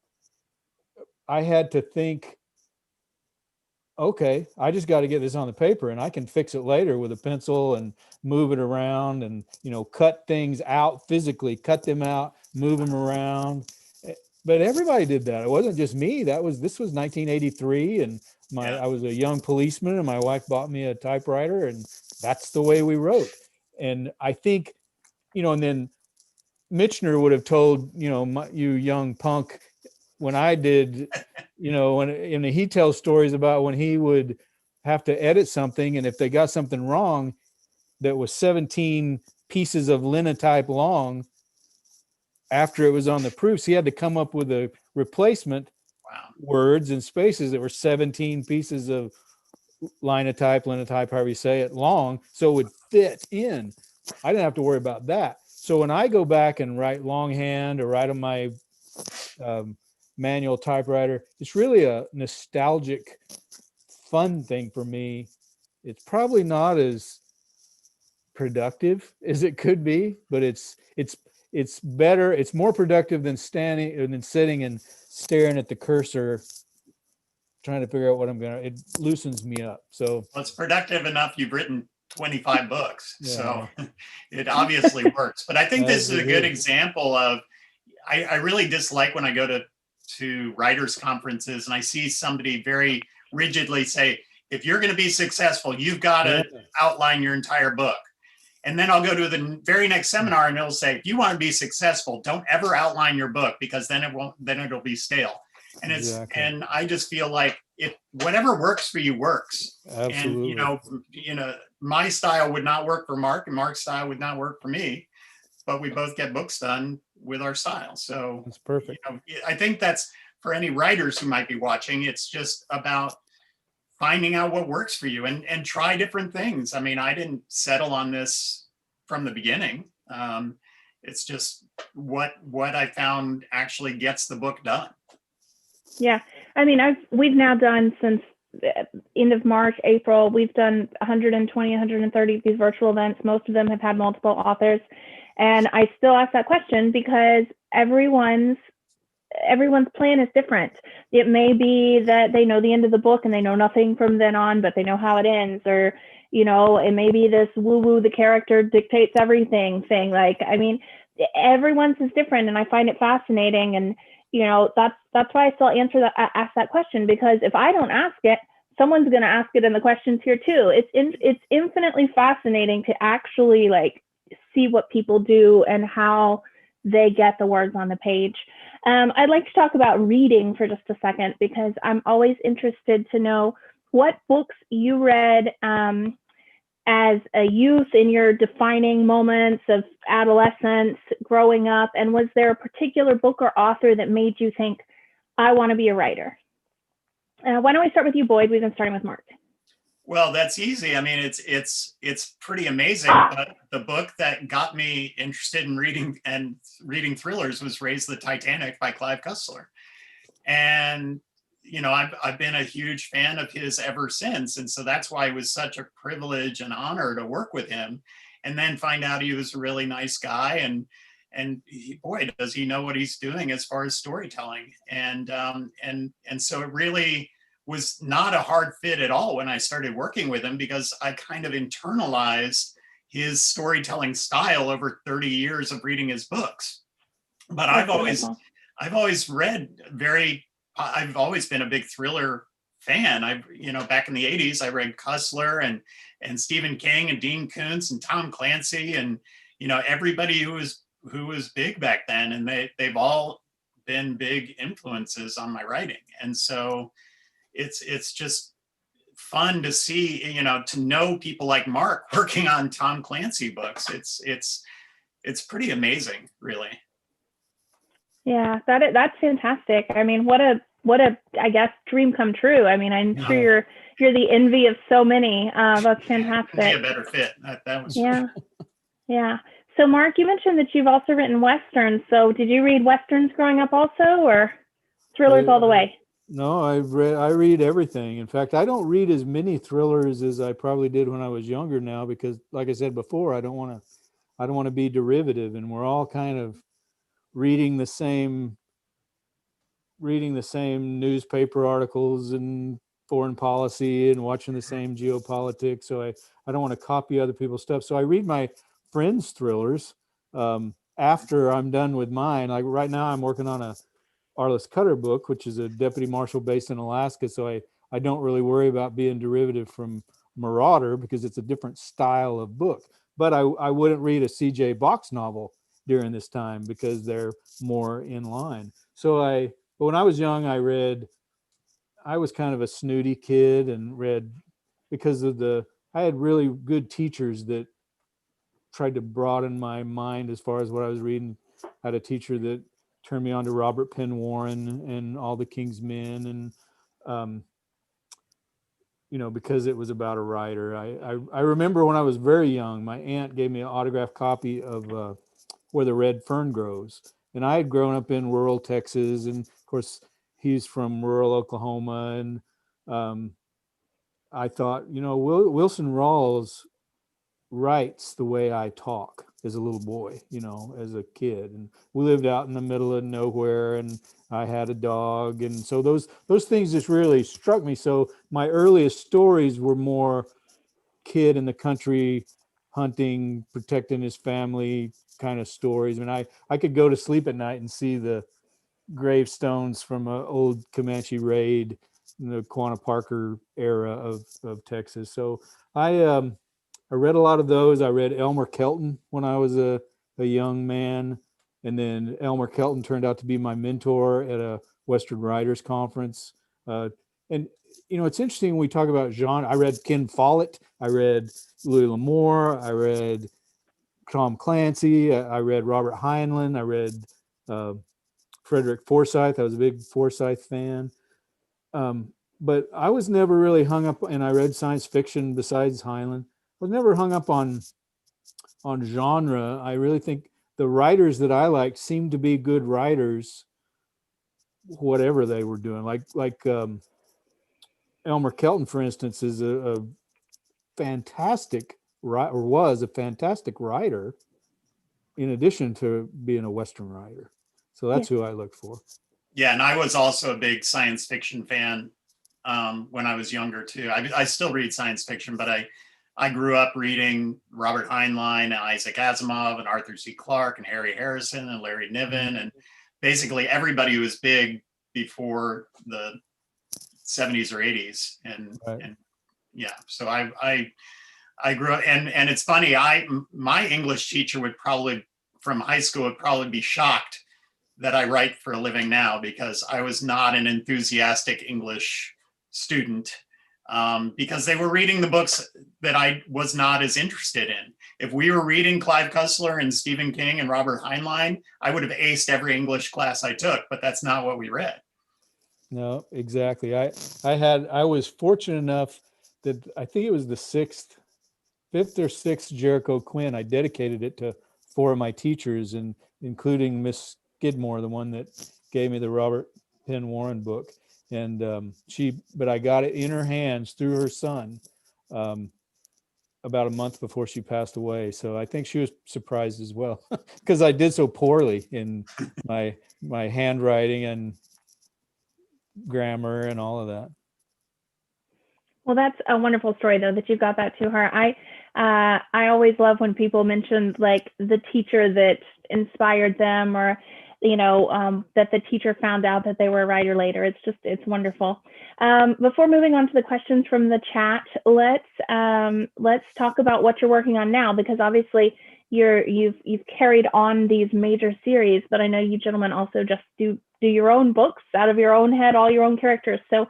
Speaker 2: think, okay, I just got to get this on the paper and I can fix it later with a pencil and move it around and, cut things out physically, cut them out, move them around. But everybody did that. It wasn't just me. This was 1983 and I was a young policeman and my wife bought me a typewriter and that's the way we wrote. And I think and then Michener would have told, you young punk, when I did, and he tells stories about when he would have to edit something, and if they got something wrong that was 17 pieces of linotype long after it was on the proofs, he had to come up with a replacement words and spaces that were 17 pieces of linotype, however you say it, long, so it would fit in. I didn't have to worry about that. So when I go back and write longhand or write on my manual typewriter, it's really a nostalgic, fun thing for me. It's probably not as productive as it could be, but it's better. It's more productive than sitting and staring at the cursor, trying to figure out what it loosens me up. So
Speaker 3: well, it's productive enough. You've written 25 books, so it obviously works. But I think this is a good example of, I really dislike when I go to writers conferences and I see somebody very rigidly say, if you're going to be successful, you've got to outline your entire book. And then I'll go to the very next seminar and it'll say, if you want to be successful, don't ever outline your book, because then it'll be stale. And and I just feel like whatever works for you works.
Speaker 2: Absolutely.
Speaker 3: And my style would not work for Mark, and Mark's style would not work for me, but we both get books done with our style. So
Speaker 2: that's perfect.
Speaker 3: I think that's for any writers who might be watching. It's just about finding out what works for you and try different things. I mean, I didn't settle on this from the beginning. It's just what I found actually gets the book done.
Speaker 1: Yeah, I mean, we've now done, since the end of March, April, we've done 120, 130 of these virtual events. Most of them have had multiple authors. And I still ask that question because everyone's plan is different. It may be that they know the end of the book and they know nothing from then on, but they know how it ends. Or, it may be this woo-woo, the character dictates everything thing. Like, I mean, everyone's is different, and I find it fascinating. And that's why I still ask that question, because if I don't ask it, someone's going to ask it in the questions here too. It's infinitely fascinating to actually see what people do and how they get the words on the page. I'd like to talk about reading for just a second, because I'm always interested to know what books you read as a youth, in your defining moments of adolescence, growing up, and was there a particular book or author that made you think, I want to be a writer? Why don't we start with you, Boyd? We've been starting with Mark.
Speaker 3: Well, that's easy. I mean, it's pretty amazing. But the book that got me interested in reading thrillers was Raise the Titanic by Clive Cussler. And I've been a huge fan of his ever since. And so that's why it was such a privilege and honor to work with him, and then find out he was a really nice guy. And boy, does he know what he's doing as far as storytelling. And so it really was not a hard fit at all when I started working with him, because I kind of internalized his storytelling style over 30 years of reading his books. But I've always been a big thriller fan. Back in the 80s, I read Cussler and Stephen King and Dean Koontz and Tom Clancy and, everybody who was big back then. And they've all been big influences on my writing. And so it's just fun to see, to know people like Mark working on Tom Clancy books. It's pretty amazing, really. Yeah,
Speaker 1: that's fantastic. I mean, what a I guess dream come true. I mean, I'm sure you're the envy of so many. That's fantastic.
Speaker 3: Be a better fit. That was
Speaker 1: yeah. So Mark, you mentioned that you've also written Westerns. So did you read Westerns growing up also, or thrillers all the way?
Speaker 2: No, I read everything. In fact, I don't read as many thrillers as I probably did when I was younger now, because like I said before, I don't want to be derivative, and we're all kind of reading the same newspaper articles and foreign policy and watching the same geopolitics. So I don't want to copy other people's stuff. So I read my friends' thrillers after I'm done with mine. Like right now I'm working on a Arliss Cutter book, which is a deputy marshal based in Alaska. So I don't really worry about being derivative from Marauder, because it's a different style of book. but I wouldn't read a C.J. Box novel during this time because they're more in line. But when I was young, I was kind of a snooty kid and read because I had really good teachers that tried to broaden my mind as far as what I was reading. I had a teacher that turned me on to Robert Penn Warren and All the King's Men, and because it was about a writer. I remember when I was very young, my aunt gave me an autographed copy of Where the Red Fern Grows, and I had grown up in rural Texas, and of course he's from rural Oklahoma, and I thought, Wilson Rawls writes the way I talk as a little boy, as a kid. And we lived out in the middle of nowhere, and I had a dog. And so those things just really struck me. So my earliest stories were more kid in the country, hunting, protecting his family kind of stories. I mean, I could go to sleep at night and see the gravestones from an old Comanche raid in the Quanah Parker era of Texas. So I read a lot of those. I read Elmer Kelton when I was a young man. And then Elmer Kelton turned out to be my mentor at a Western Writers Conference. And it's interesting when we talk about genre. I read Ken Follett. I read Louis L'Amour. I read Tom Clancy. I read Robert Heinlein. I read Frederick Forsyth. I was a big Forsyth fan. But I was never really hung up, and I read science fiction besides Heinlein. I was never hung up on genre. I really think the writers that I liked seemed to be good writers, whatever they were doing. Like Elmer Kelton, for instance, is a fantastic writer, or was a fantastic writer, in addition to being a Western writer. So that's who I looked for.
Speaker 3: Yeah, and I was also a big science fiction fan when I was younger too. I still read science fiction, but I grew up reading Robert Heinlein and Isaac Asimov and Arthur C. Clarke and Harry Harrison and Larry Niven and basically everybody who was big before the 70s or 80s. And yeah, so I grew up, and it's funny, my English teacher would probably, from high school, would probably be shocked that I write for a living now, because I was not an enthusiastic English student. Because they were reading the books that I was not as interested in. If we were reading Clive Cussler and Stephen King and Robert Heinlein, I would have aced every English class I took, but that's not what we read.
Speaker 2: No, exactly. I was fortunate enough that I think it was the fifth or sixth Jericho Quinn. I dedicated it to 4 of my teachers, and including Miss Skidmore, the one that gave me the Robert Penn Warren book. And but I got it in her hands through her son about a month before she passed away. So I think she was surprised as well, because I did so poorly in my handwriting and grammar and all of that.
Speaker 1: Well, that's a wonderful story, though, that you got that to her. I always love when people mention like the teacher that inspired them, or that the teacher found out that they were a writer later. It's wonderful. Before moving on to the questions from the chat, let's talk about what you're working on now, because obviously you've carried on these major series, but I know you gentlemen also just do your own books out of your own head, all your own characters. So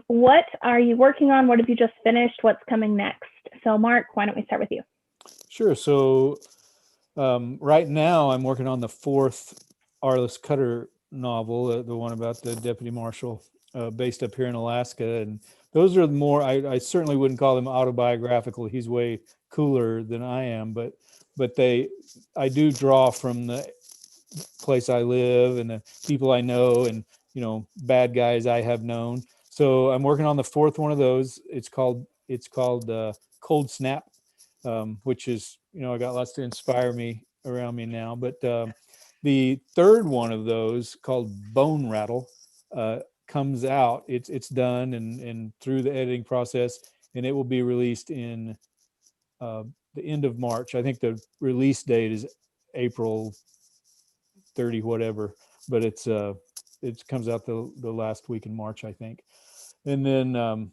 Speaker 1: what are you working on? What have you just finished? What's coming next? So Mark, why don't we start with you?
Speaker 2: Sure. So right now I'm working on the 4th Arliss Cutter novel, the one about the deputy marshal based up here in Alaska. And those are more, I certainly wouldn't call them autobiographical. He's way cooler than I am, but I do draw from the place I live and the people I know and, bad guys I have known. So I'm working on the 4th one of those. It's called Cold Snap, which is, I got lots to inspire me around me now, but the 3rd one of those, called Bone Rattle, comes out. It's done and through the editing process, and it will be released in the end of March. I think the release date is April 30, whatever, but it comes out the last week in March, I think. And then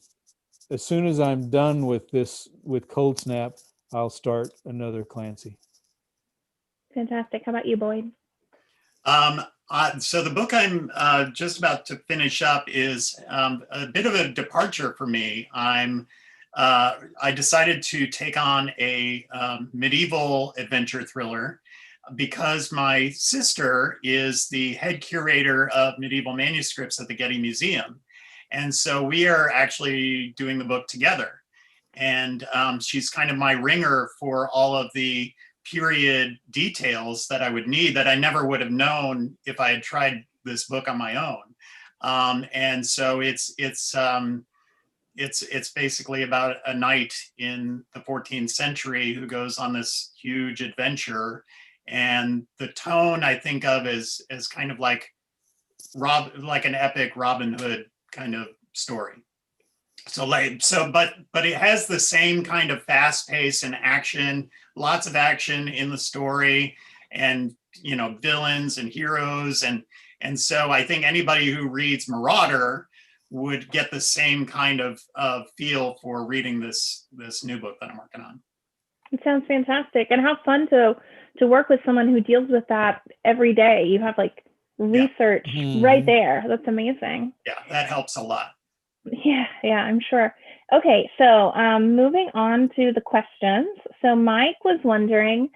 Speaker 2: as soon as I'm done with Cold Snap, I'll start another Clancy.
Speaker 1: Fantastic. How about you, Boyd?
Speaker 3: So the book I'm just about to finish up is a bit of a departure for me. I decided to take on a medieval adventure thriller because my sister is the head curator of medieval manuscripts at the Getty Museum. And so we are actually doing the book together. And she's kind of my ringer for all of the period details that I would need that I never would have known if I had tried this book on my own. And so it's basically about a knight in the 14th century who goes on this huge adventure. And the tone I think of as kind of like an epic Robin Hood kind of story. But it has the same kind of fast pace and action, lots of action in the story, and villains and heroes, and so I think anybody who reads Marauder would get the same kind of feel for reading this new book that I'm working on.
Speaker 1: It sounds fantastic, and how fun to work with someone who deals with that every day. You have like research right there. That's amazing.
Speaker 3: Yeah, that helps a lot.
Speaker 1: Yeah, I'm sure. Okay, so moving on to the questions. So Mike was wondering,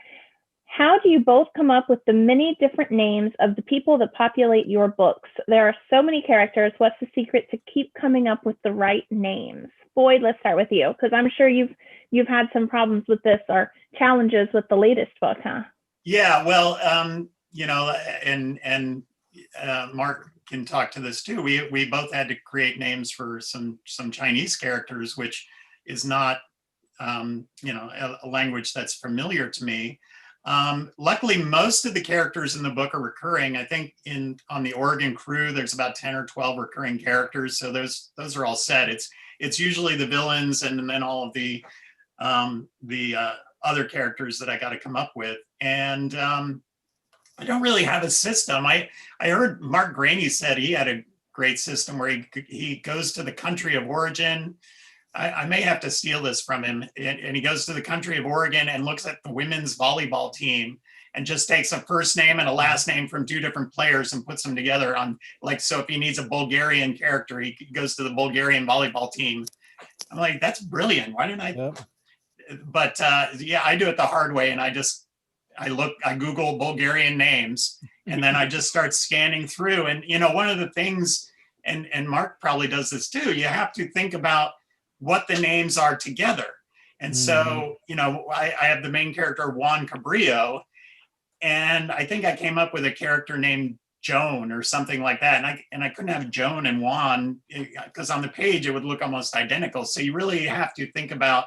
Speaker 1: how do you both come up with the many different names of the people that populate your books? There are so many characters. What's the secret to keep coming up with the right names? Boyd, let's start with you, because I'm sure you've had some problems with this or challenges with the latest book, huh?
Speaker 3: Yeah, well, and Mark can talk to this too. We both had to create names for some Chinese characters, which is not a language that's familiar to me. Luckily, most of the characters in the book are recurring. I think on the Oregon crew, there's about 10 or 12 recurring characters. So those are all set. It's usually the villains and then all of the other characters that I got to come up with. And I don't really have a system. I heard Mark Graney said he had a great system where he goes to the country of origin. I may have to steal this from him. And he goes to the country of Oregon and looks at the women's volleyball team and just takes a first name and a last name from two different players and puts them together on, like, so if he needs a Bulgarian character, he goes to the Bulgarian volleyball team. I'm like, that's brilliant. Why didn't I? Yep. But yeah, I do it the hard way. And I Google Bulgarian names, and then I just start scanning through. And, one of the things, and Mark probably does this too, you have to think about what the names are together. And so, I have the main character, Juan Cabrillo, and I think I came up with a character named Joan or something like that. And I couldn't have Joan and Juan because on the page, it would look almost identical. So you really have to think about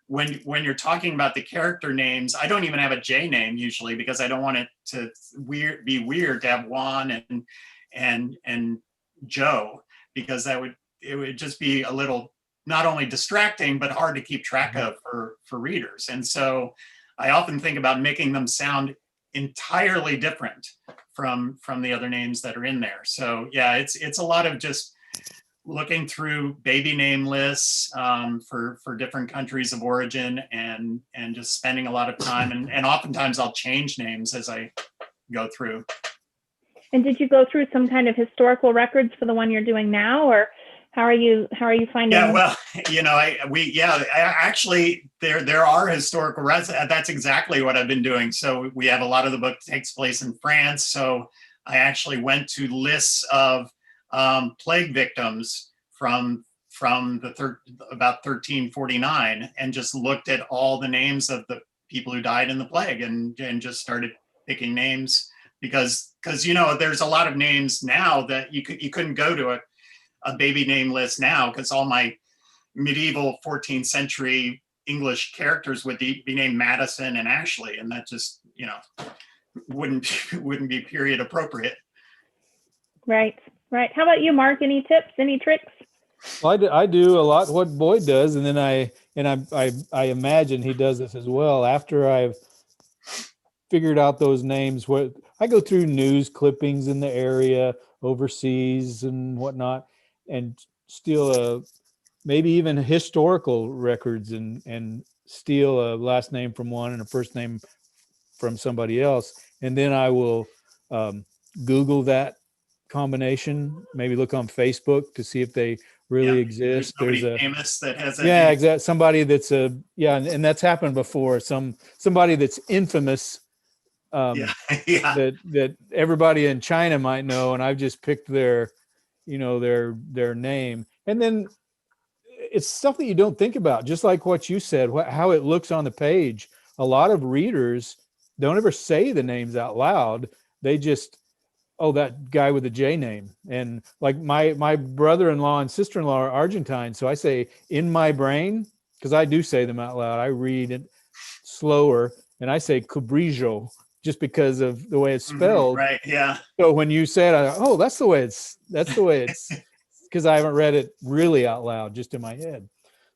Speaker 3: when you're talking about the character names. I don't even have a J name usually because I don't want it to be weird to have Juan and Joe, because it would just be a little not only distracting but hard to keep track of for readers. And so I often think about making them sound entirely different from the other names that are in there. So yeah, it's a lot of just looking through baby name lists for different countries of origin and just spending a lot of time. And oftentimes I'll change names as I go through.
Speaker 1: And did you go through some kind of historical records for the one you're doing now, or how are you finding?
Speaker 3: Yeah, well, actually there are historical records. That's exactly what I've been doing. So we have a lot of the book takes place in France. So I actually went to lists of plague victims from about 1349 and just looked at all the names of the people who died in the plague and just started picking names because there's a lot of names now that you couldn't go to a baby name list now because all my medieval 14th century English characters would be named Madison and Ashley, and that just wouldn't be period appropriate.
Speaker 1: Right. How about you, Mark? Any tips? Any tricks?
Speaker 2: Well, I do a lot what Boyd does, and then I imagine he does this as well. After I've figured out those names, I go through news clippings in the area, overseas and whatnot, and steal maybe even historical records and steal a last name from one and a first name from somebody else, and then I will Google that combination, maybe look on Facebook to see if they really exist.
Speaker 3: There's nobody famous that has that
Speaker 2: yeah,
Speaker 3: name.
Speaker 2: exactly. Somebody that's and that's happened before. Somebody that's infamous,
Speaker 3: Yeah. Yeah.
Speaker 2: that everybody in China might know, and I've just picked their name. And then it's stuff that you don't think about, just like what you said, how it looks on the page. A lot of readers don't ever say the names out loud. They just, oh, that guy with the J name. And like my brother-in-law and sister-in-law are Argentine. So I say in my brain, because I do say them out loud. I read it slower, and I say Cubrijo just because of the way it's spelled.
Speaker 3: Right. Yeah.
Speaker 2: So when you said, oh, that's the way it's because I haven't read it really out loud, just in my head.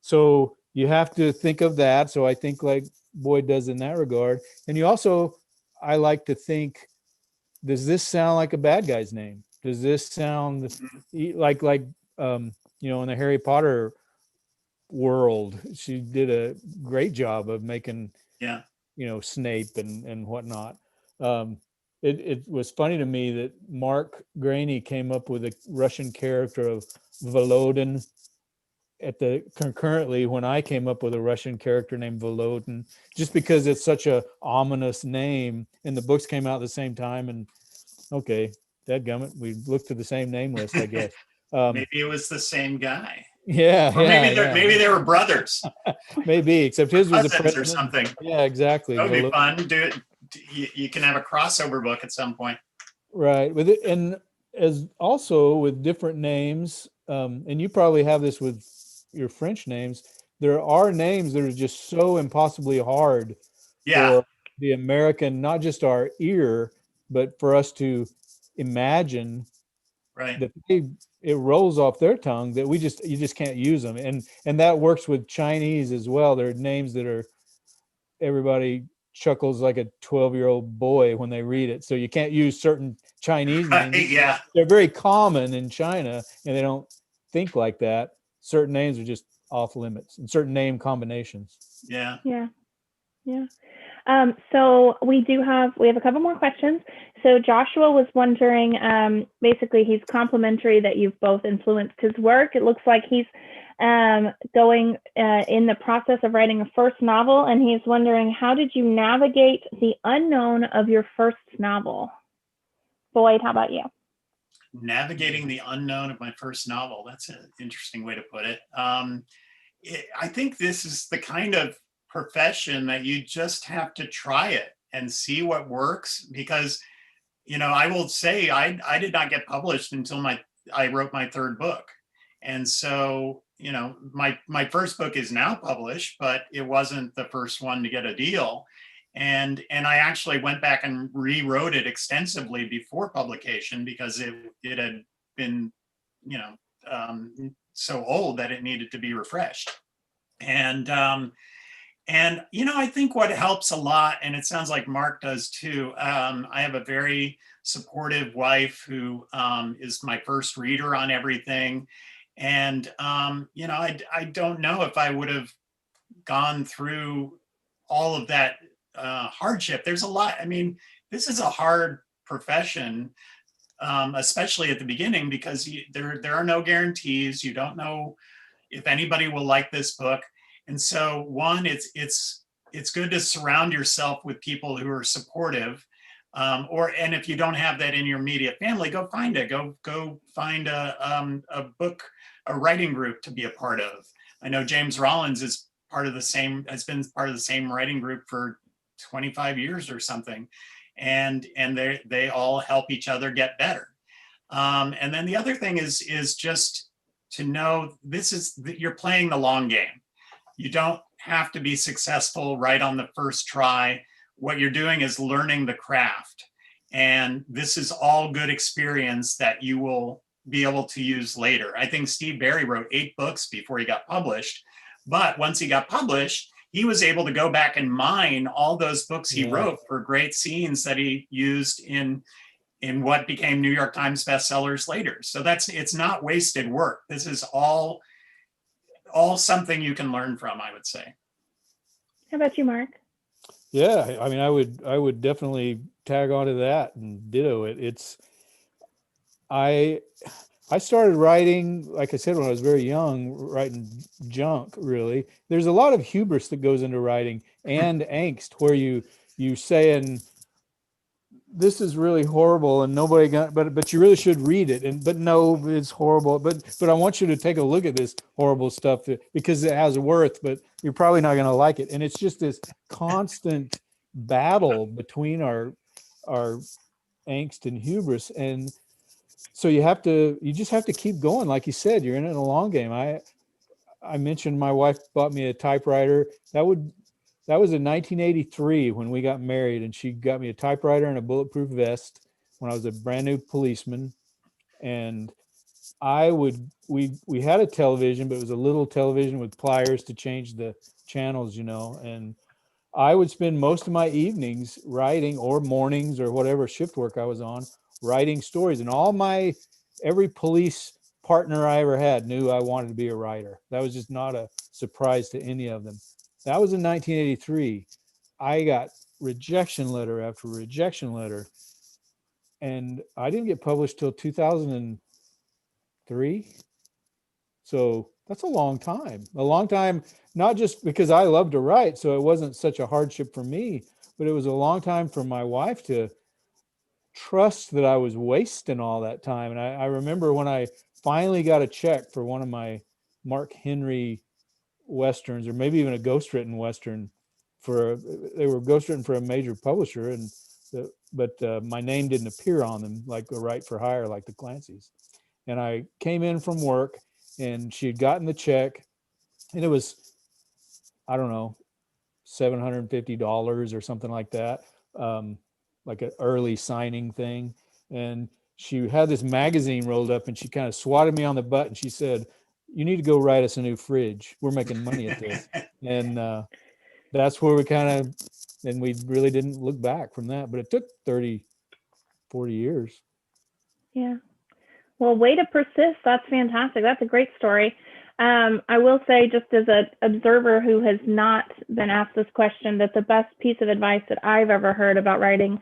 Speaker 2: So you have to think of that. So I think like Boyd does in that regard. And you also, I like to think, does this sound like a bad guy's name? Does this sound like in the Harry Potter world, she did a great job of making, Snape and whatnot. It was funny to me that Mark Graney came up with a Russian character of Volodin concurrently when I came up with a Russian character named Volodin, just because it's such a ominous name, and the books came out at the same time. And okay, dadgummit, we looked to the same name list, I guess.
Speaker 3: Maybe it was the same guy.
Speaker 2: Yeah.
Speaker 3: Or maybe they were brothers.
Speaker 2: Maybe, except his was a
Speaker 3: Cousins or something.
Speaker 2: Yeah, exactly.
Speaker 3: That would be fun. Do it. You can have a crossover book at some point.
Speaker 2: Right. With it, and as also with different names, and you probably have this with your French names, there are names that are just so impossibly hard for the American, not just our ear, but for us to imagine.
Speaker 3: Right.
Speaker 2: That it rolls off their tongue that you just can't use them. And that works with Chinese as well. There are names that are, everybody chuckles like a 12-year-old boy when they read it. So you can't use certain Chinese names.
Speaker 3: Yeah.
Speaker 2: They're very common in China, and they don't think like that. Certain names are just off limits, and certain name combinations.
Speaker 1: Yeah. So we have a couple more questions. So Joshua was wondering, basically he's complimentary that you've both influenced his work. It looks like he's going in the process of writing a first novel, and he's wondering, how did you navigate the unknown of your first novel? Boyd, how about you?
Speaker 3: Navigating the unknown of my first novel. That's an interesting way to put it. I think this is the kind of profession that you just have to try it and see what works, because I will say I did not get published until I wrote my third book. And so my first book is now published, but it wasn't the first one to get a deal. And I actually went back and rewrote it extensively before publication, because it had been so old that it needed to be refreshed. And I think what helps a lot, and it sounds like Mark does too, I have a very supportive wife who is my first reader on everything. And, I don't know if I would have gone through all of that hardship. There's a lot. I mean, this is a hard profession, especially at the beginning, because there are no guarantees. You don't know if anybody will like this book. And so one, it's good to surround yourself with people who are supportive, and if you don't have that in your immediate family, go find it. Go find a writing group to be a part of. I know James Rollins has been part of the same writing group for 25 years or something, and they all help each other get better. And then the other thing is just to know you're playing the long game. You don't have to be successful right on the first try. What you're doing is learning the craft. And this is all good experience that you will be able to use later. I think Steve Berry wrote 8 books before he got published. But once he got published, he was able to go back and mine all those books he wrote for great scenes that he used in what became New York Times bestsellers later. So it's not wasted work. This is all something you can learn from, I would say.
Speaker 1: How about you, Mark?
Speaker 2: Yeah, I mean, I would definitely tag onto that and ditto it. I I started writing, like I said, when I was very young, writing junk, really. There's a lot of hubris that goes into writing and angst where you saying this is really horrible and nobody got, but you really should read it. And but no, it's horrible. But I want you to take a look at this horrible stuff because it has worth, but you're probably not going to like it. And it's just this constant battle between our angst and hubris. And so you just have to keep going. Like you said, you're in it in a long game. I mentioned my wife bought me a typewriter. That was in 1983 when we got married, and she got me a typewriter and a bulletproof vest when I was a brand new policeman. And we had a television, but it was a little television with pliers to change the channels, and I would spend most of my evenings writing, or mornings, or whatever shift work I was on, writing stories. And every police partner I ever had knew I wanted to be a writer. That was just not a surprise to any of them. That was in 1983. I got rejection letter after rejection letter. And I didn't get published till 2003. So that's a long time. A long time, not just because I love to write, so it wasn't such a hardship for me, but it was a long time for my wife to trust that I was wasting all that time. And I remember when I finally got a check for one of my Mark Henry Westerns, or maybe even a ghostwritten Western they were ghostwritten for a major publisher, but my name didn't appear on them like a write for hire, like the Clancy's. And I came in from work and she had gotten the check, and it was, I don't know, $750 or something like that. Like an early signing thing. And she had this magazine rolled up and she kind of swatted me on the butt and she said, "You need to go write us a new fridge. We're making money at this." And that's where and we really didn't look back from that, but it took 30, 40 years.
Speaker 1: Yeah. Well, way to persist. That's fantastic. That's a great story. I will say, just as an observer who has not been asked this question, that the best piece of advice that I've ever heard about writing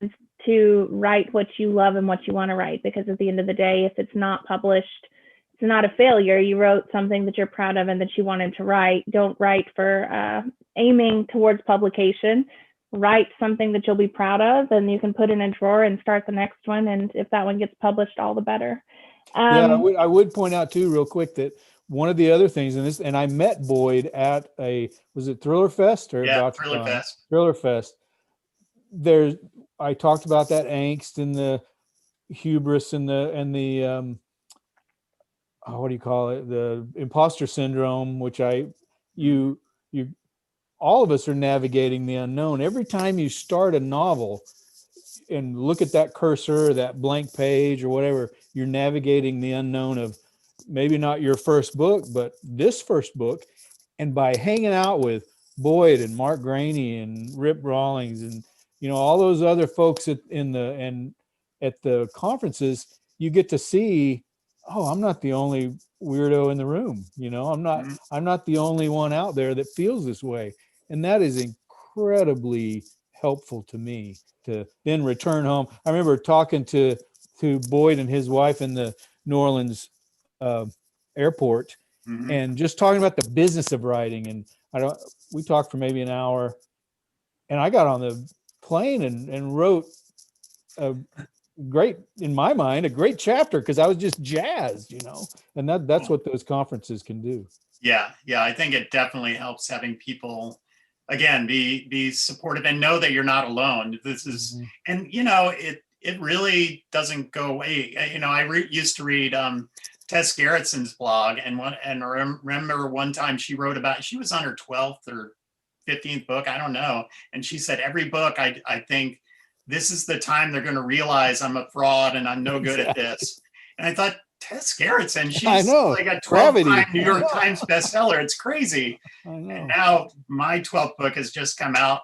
Speaker 1: is to write what you love and what you want to write, because at the end of the day, if it's not published, it's not a failure. You wrote something that you're proud of and that you wanted to write. Don't write for aiming towards publication. Write something that you'll be proud of, and you can put in a drawer and start the next one. And if that one gets published, all the better.
Speaker 2: Yeah, I would point out too, real quick, that one of the other things and I met Boyd at was it Thriller Fest or
Speaker 3: Thriller Fest?
Speaker 2: Thriller Fest. I talked about that angst and the hubris and the what do you call it? The imposter syndrome, which you all of us are navigating the unknown. Every time you start a novel and look at that cursor, that blank page or whatever, you're navigating the unknown of maybe not your first book, but this first book. And by hanging out with Boyd and Mark Graney and Rip Rawlings and, all those other folks at the conferences, you get to see, oh, I'm not the only weirdo in the room. I'm not the only one out there that feels this way. And that is incredibly helpful to me to then return home. I remember talking to Boyd and his wife in the New Orleans airport, and just talking about the business of writing. And we talked for maybe an hour, and I got on the plane and wrote in my mind, a great chapter, because I was just jazzed, and that's what those conferences can do.
Speaker 3: Yeah. I think it definitely helps having people, again, be supportive and know that you're not alone. This is, and it really doesn't go away. I used to read Tess Gerritsen's blog, and remember one time she wrote about, she was on her 12th or 15th book, I don't know, and she said, every book I think this is the time they're going to realize I'm a fraud and I'm no good at this. And I thought, Tess Gerritsen, she's like a 12-time New York Times bestseller. It's crazy. And now my 12th book has just come out,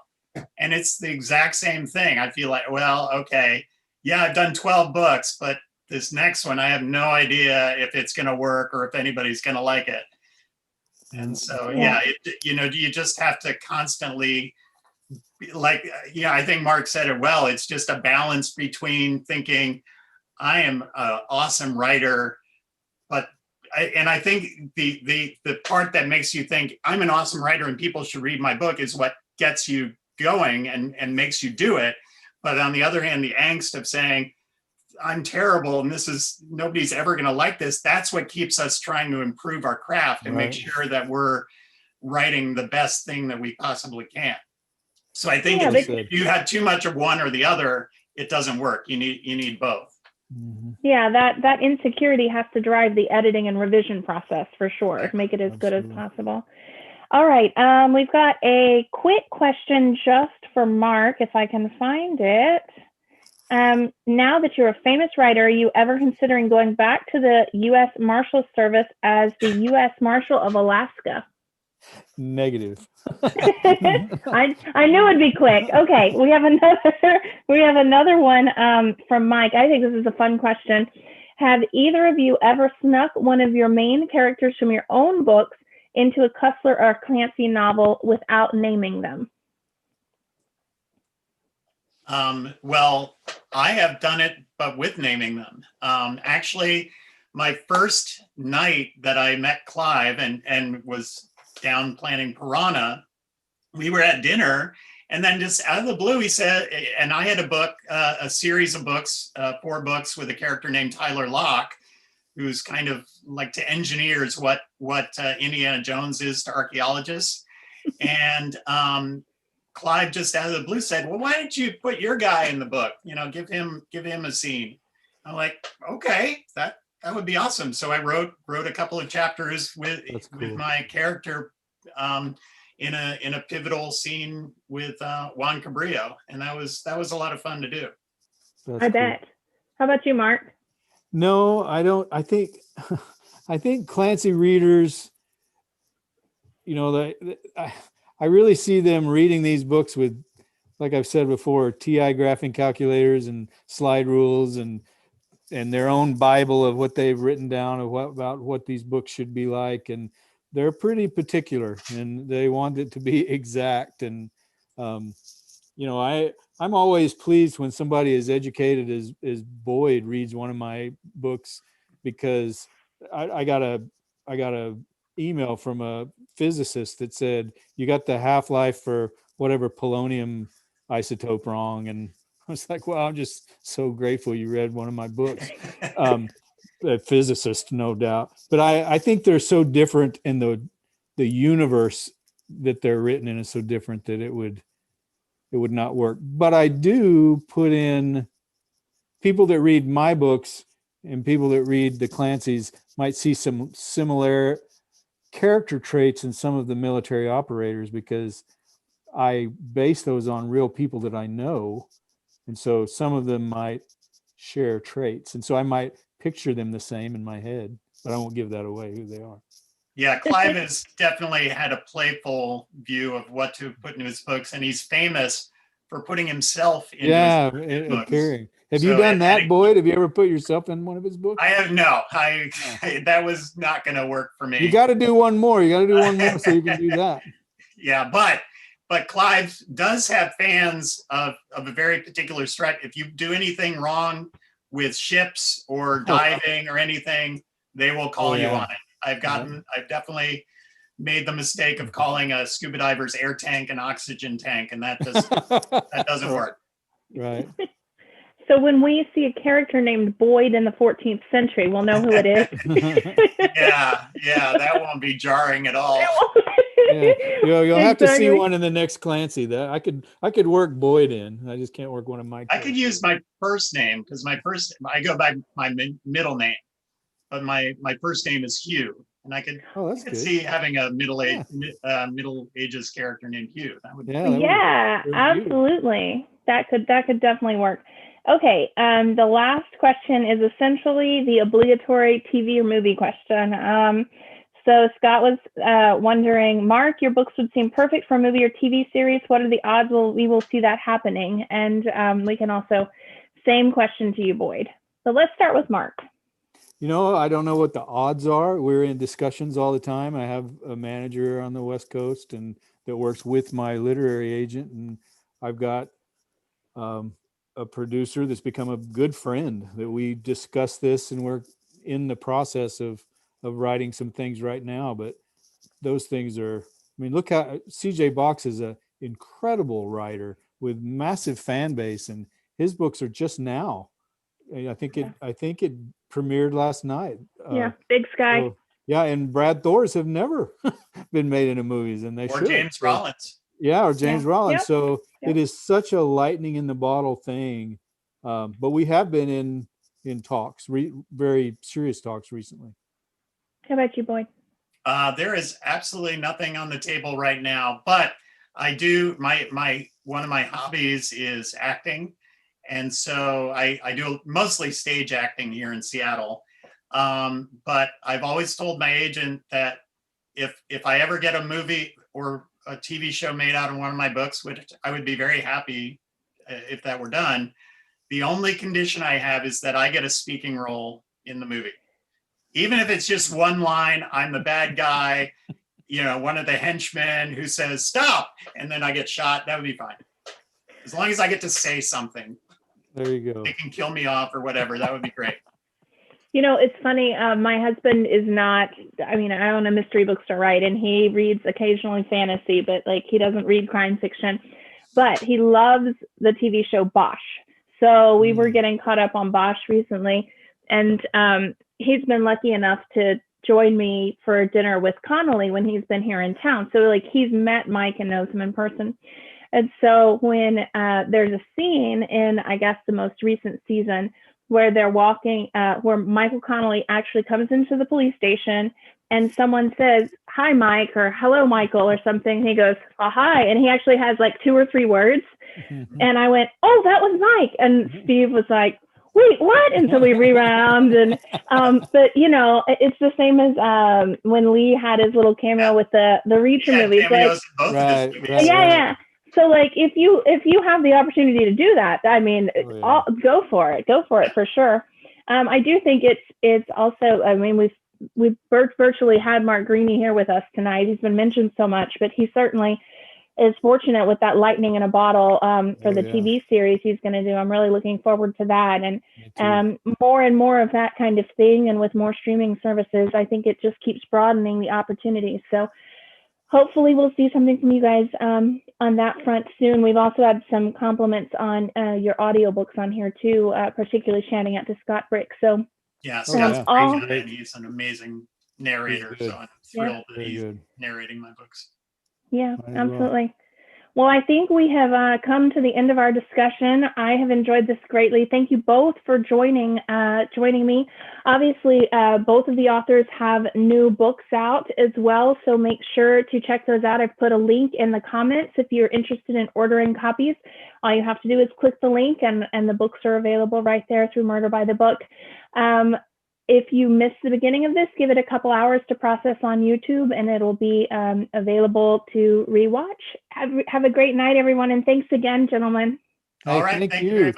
Speaker 3: and it's the exact same thing. I feel like, well, okay, yeah, I've done 12 books, but this next one, I have no idea if it's going to work or if anybody's going to like it. And so,
Speaker 1: Yeah.
Speaker 3: you just have to constantly, I think Mark said it well. It's just a balance between thinking, I am an awesome writer, but I think the part that makes you think I'm an awesome writer and people should read my book is what gets you going and makes you do it. But on the other hand, the angst of saying, I'm terrible and nobody's ever going to like this. That's what keeps us trying to improve our craft and make sure that we're writing the best thing that we possibly can. So I think if you had too much of one or the other, it doesn't work. You need both.
Speaker 2: Mm-hmm.
Speaker 1: Yeah, that insecurity has to drive the editing and revision process for sure. Make it as good as possible. All right, we've got a quick question just for Mark, if I can find it. Now that you're a famous writer, are you ever considering going back to the U.S. Marshal Service as the U.S. Marshal of Alaska?
Speaker 2: Negative.
Speaker 1: I knew it'd be quick. Okay, we have another one from Mike. I think this is a fun question. Have either of you ever snuck one of your main characters from your own books into a Cussler or Clancy novel without naming them?
Speaker 3: Well, I have done it, but with naming them. Actually, my first night that I met Clive and was down planning Piranha, we were at dinner, and then just out of the blue, he said, and I had a book, a series of books, 4 books with a character named Tyler Locke, who's kind of like to engineers what Indiana Jones is to archaeologists. And Clive just out of the blue said, well, why don't you put your guy in the book? Give him a scene. I'm like, okay, that would be awesome. So I wrote a couple of chapters with my character in a pivotal scene with Juan Cabrillo, and that was a lot of fun to do.
Speaker 1: I bet. How about you, Mark?
Speaker 2: No, I don't. I think Clancy readers, I really see them reading these books with, like I've said before, TI graphing calculators and slide rules and their own Bible of what they've written down about what these books should be like. And they're pretty particular and they want it to be exact. And, I'm always pleased when somebody as educated as Boyd reads one of my books, because I got a email from a physicist that said, you got the half-life for whatever polonium isotope wrong. And I was like, well, I'm just so grateful you read one of my books. A physicist, no doubt. But I think they're so different, and the universe that they're written in is so different that it would not work. But I do put in people that read my books and people that read the Clancy's might see some similar character traits in some of the military operators, because I base those on real people that I know. And so some of them might share traits. And so I might picture them the same in my head, but I won't give that away who they are.
Speaker 3: Yeah, Clive has definitely had a playful view of what to put into his books, and he's famous for putting himself in his books.
Speaker 2: Appearing. Have you done that, Boyd? Have you ever put yourself in one of his books?
Speaker 3: I have no. That was not going to work for me.
Speaker 2: You got to do one more. You got to do one more so you can do that.
Speaker 3: Yeah, but Clive does have fans of a very particular stripe. If you do anything wrong with ships or diving or anything, they will call you on it. I've definitely made the mistake of calling a scuba diver's air tank an oxygen tank, and that doesn't work.
Speaker 2: Right.
Speaker 1: So when we see a character named Boyd in the 14th century, we'll know who it is.
Speaker 3: Yeah, that won't be jarring at all.
Speaker 2: Yeah. You'll have to see one in the next Clancy. That I could work Boyd in. I just can't work one of my.
Speaker 3: I could use my first name, because I go by my middle name, but my first name is Hugh, and I could see having a middle ages character named Hugh. That would
Speaker 1: absolutely. That could definitely work. Okay, the last question is essentially the obligatory TV or movie question. So Scott was wondering, Mark, your books would seem perfect for a movie or TV series. What are the odds we will see that happening? And we can also, same question to you, Boyd. So let's start with Mark.
Speaker 2: I don't know what the odds are. We're in discussions all the time. I have a manager on the West Coast and that works with my literary agent, and I've got a producer that's become a good friend that we discuss this, and we're in the process of writing some things right now. But those things are, I mean, look how CJ Box is an incredible writer with massive fan base, and his books are just now. I think it premiered last night.
Speaker 1: Yeah, Big Sky.
Speaker 2: So, yeah, and Brad Thor's have never been made into movies, and they
Speaker 3: Or
Speaker 2: should.
Speaker 3: James Rollins.
Speaker 2: Yeah, or James Rollins.
Speaker 1: Yep.
Speaker 2: So
Speaker 1: Yep.
Speaker 2: it is such a lightning in the bottle thing. But we have been in talks, very serious talks recently.
Speaker 1: How about you, Boyd?
Speaker 3: There is absolutely nothing on the table right now, but I do, one of my hobbies is acting. And so I do mostly stage acting here in Seattle. But I've always told my agent that if I ever get a movie or a TV show made out of one of my books, which I would be very happy if that were done. The only condition I have is that I get a speaking role in the movie. Even if it's just one line, I'm the bad guy, one of the henchmen who says, stop, and then I get shot, that would be fine. As long as I get to say something.
Speaker 2: There you go.
Speaker 3: They can kill me off or whatever, that would be great.
Speaker 1: It's funny. My husband is not, I own a mystery bookstore, right? And he reads occasionally fantasy, but he doesn't read crime fiction. But he loves the TV show Bosch. So we were getting caught up on Bosch recently. And he's been lucky enough to join me for dinner with Connolly when he's been here in town. So he's met Mike and knows him in person. And so when there's a scene in, I guess, the most recent season where they're walking, where Michael Connolly actually comes into the police station and someone says, hi, Mike, or hello, Michael, or something. And he goes, oh, hi. And he actually has 2 or 3 words. And I went, oh, that was Mike. And Steve was like, wait, what? And so we rewound. And, but, it's the same as when Lee had his little cameo with the Reacher movies.
Speaker 2: Right.
Speaker 1: Yeah. So if you have the opportunity to do that, go for it. Go for it for sure. I do think it's also, we've virtually had Mark Greaney here with us tonight. He's been mentioned so much, but he certainly is fortunate with that lightning in a bottle for the TV series he's going to do. I'm really looking forward to that. And more and more of that kind of thing. And with more streaming services, I think it just keeps broadening the opportunities. So hopefully we'll see something from you guys on that front soon. We've also had some compliments on your audiobooks on here too, particularly shouting out to Scott Brick. So
Speaker 3: yeah, Scott's great, and he's an amazing narrator. So I'm thrilled that he's narrating my books.
Speaker 1: Yeah, absolutely. Well, I think we have come to the end of our discussion. I have enjoyed this greatly. Thank you both for joining me. Obviously, both of the authors have new books out as well, so make sure to check those out. I've put a link in the comments if you're interested in ordering copies. All you have to do is click the link, and the books are available right there through Murder by the Book. If you missed the beginning of this, give it a couple hours to process on YouTube, and it'll be available to rewatch. Have a great night, everyone, and thanks again, gentlemen.
Speaker 3: All right, thank you very much.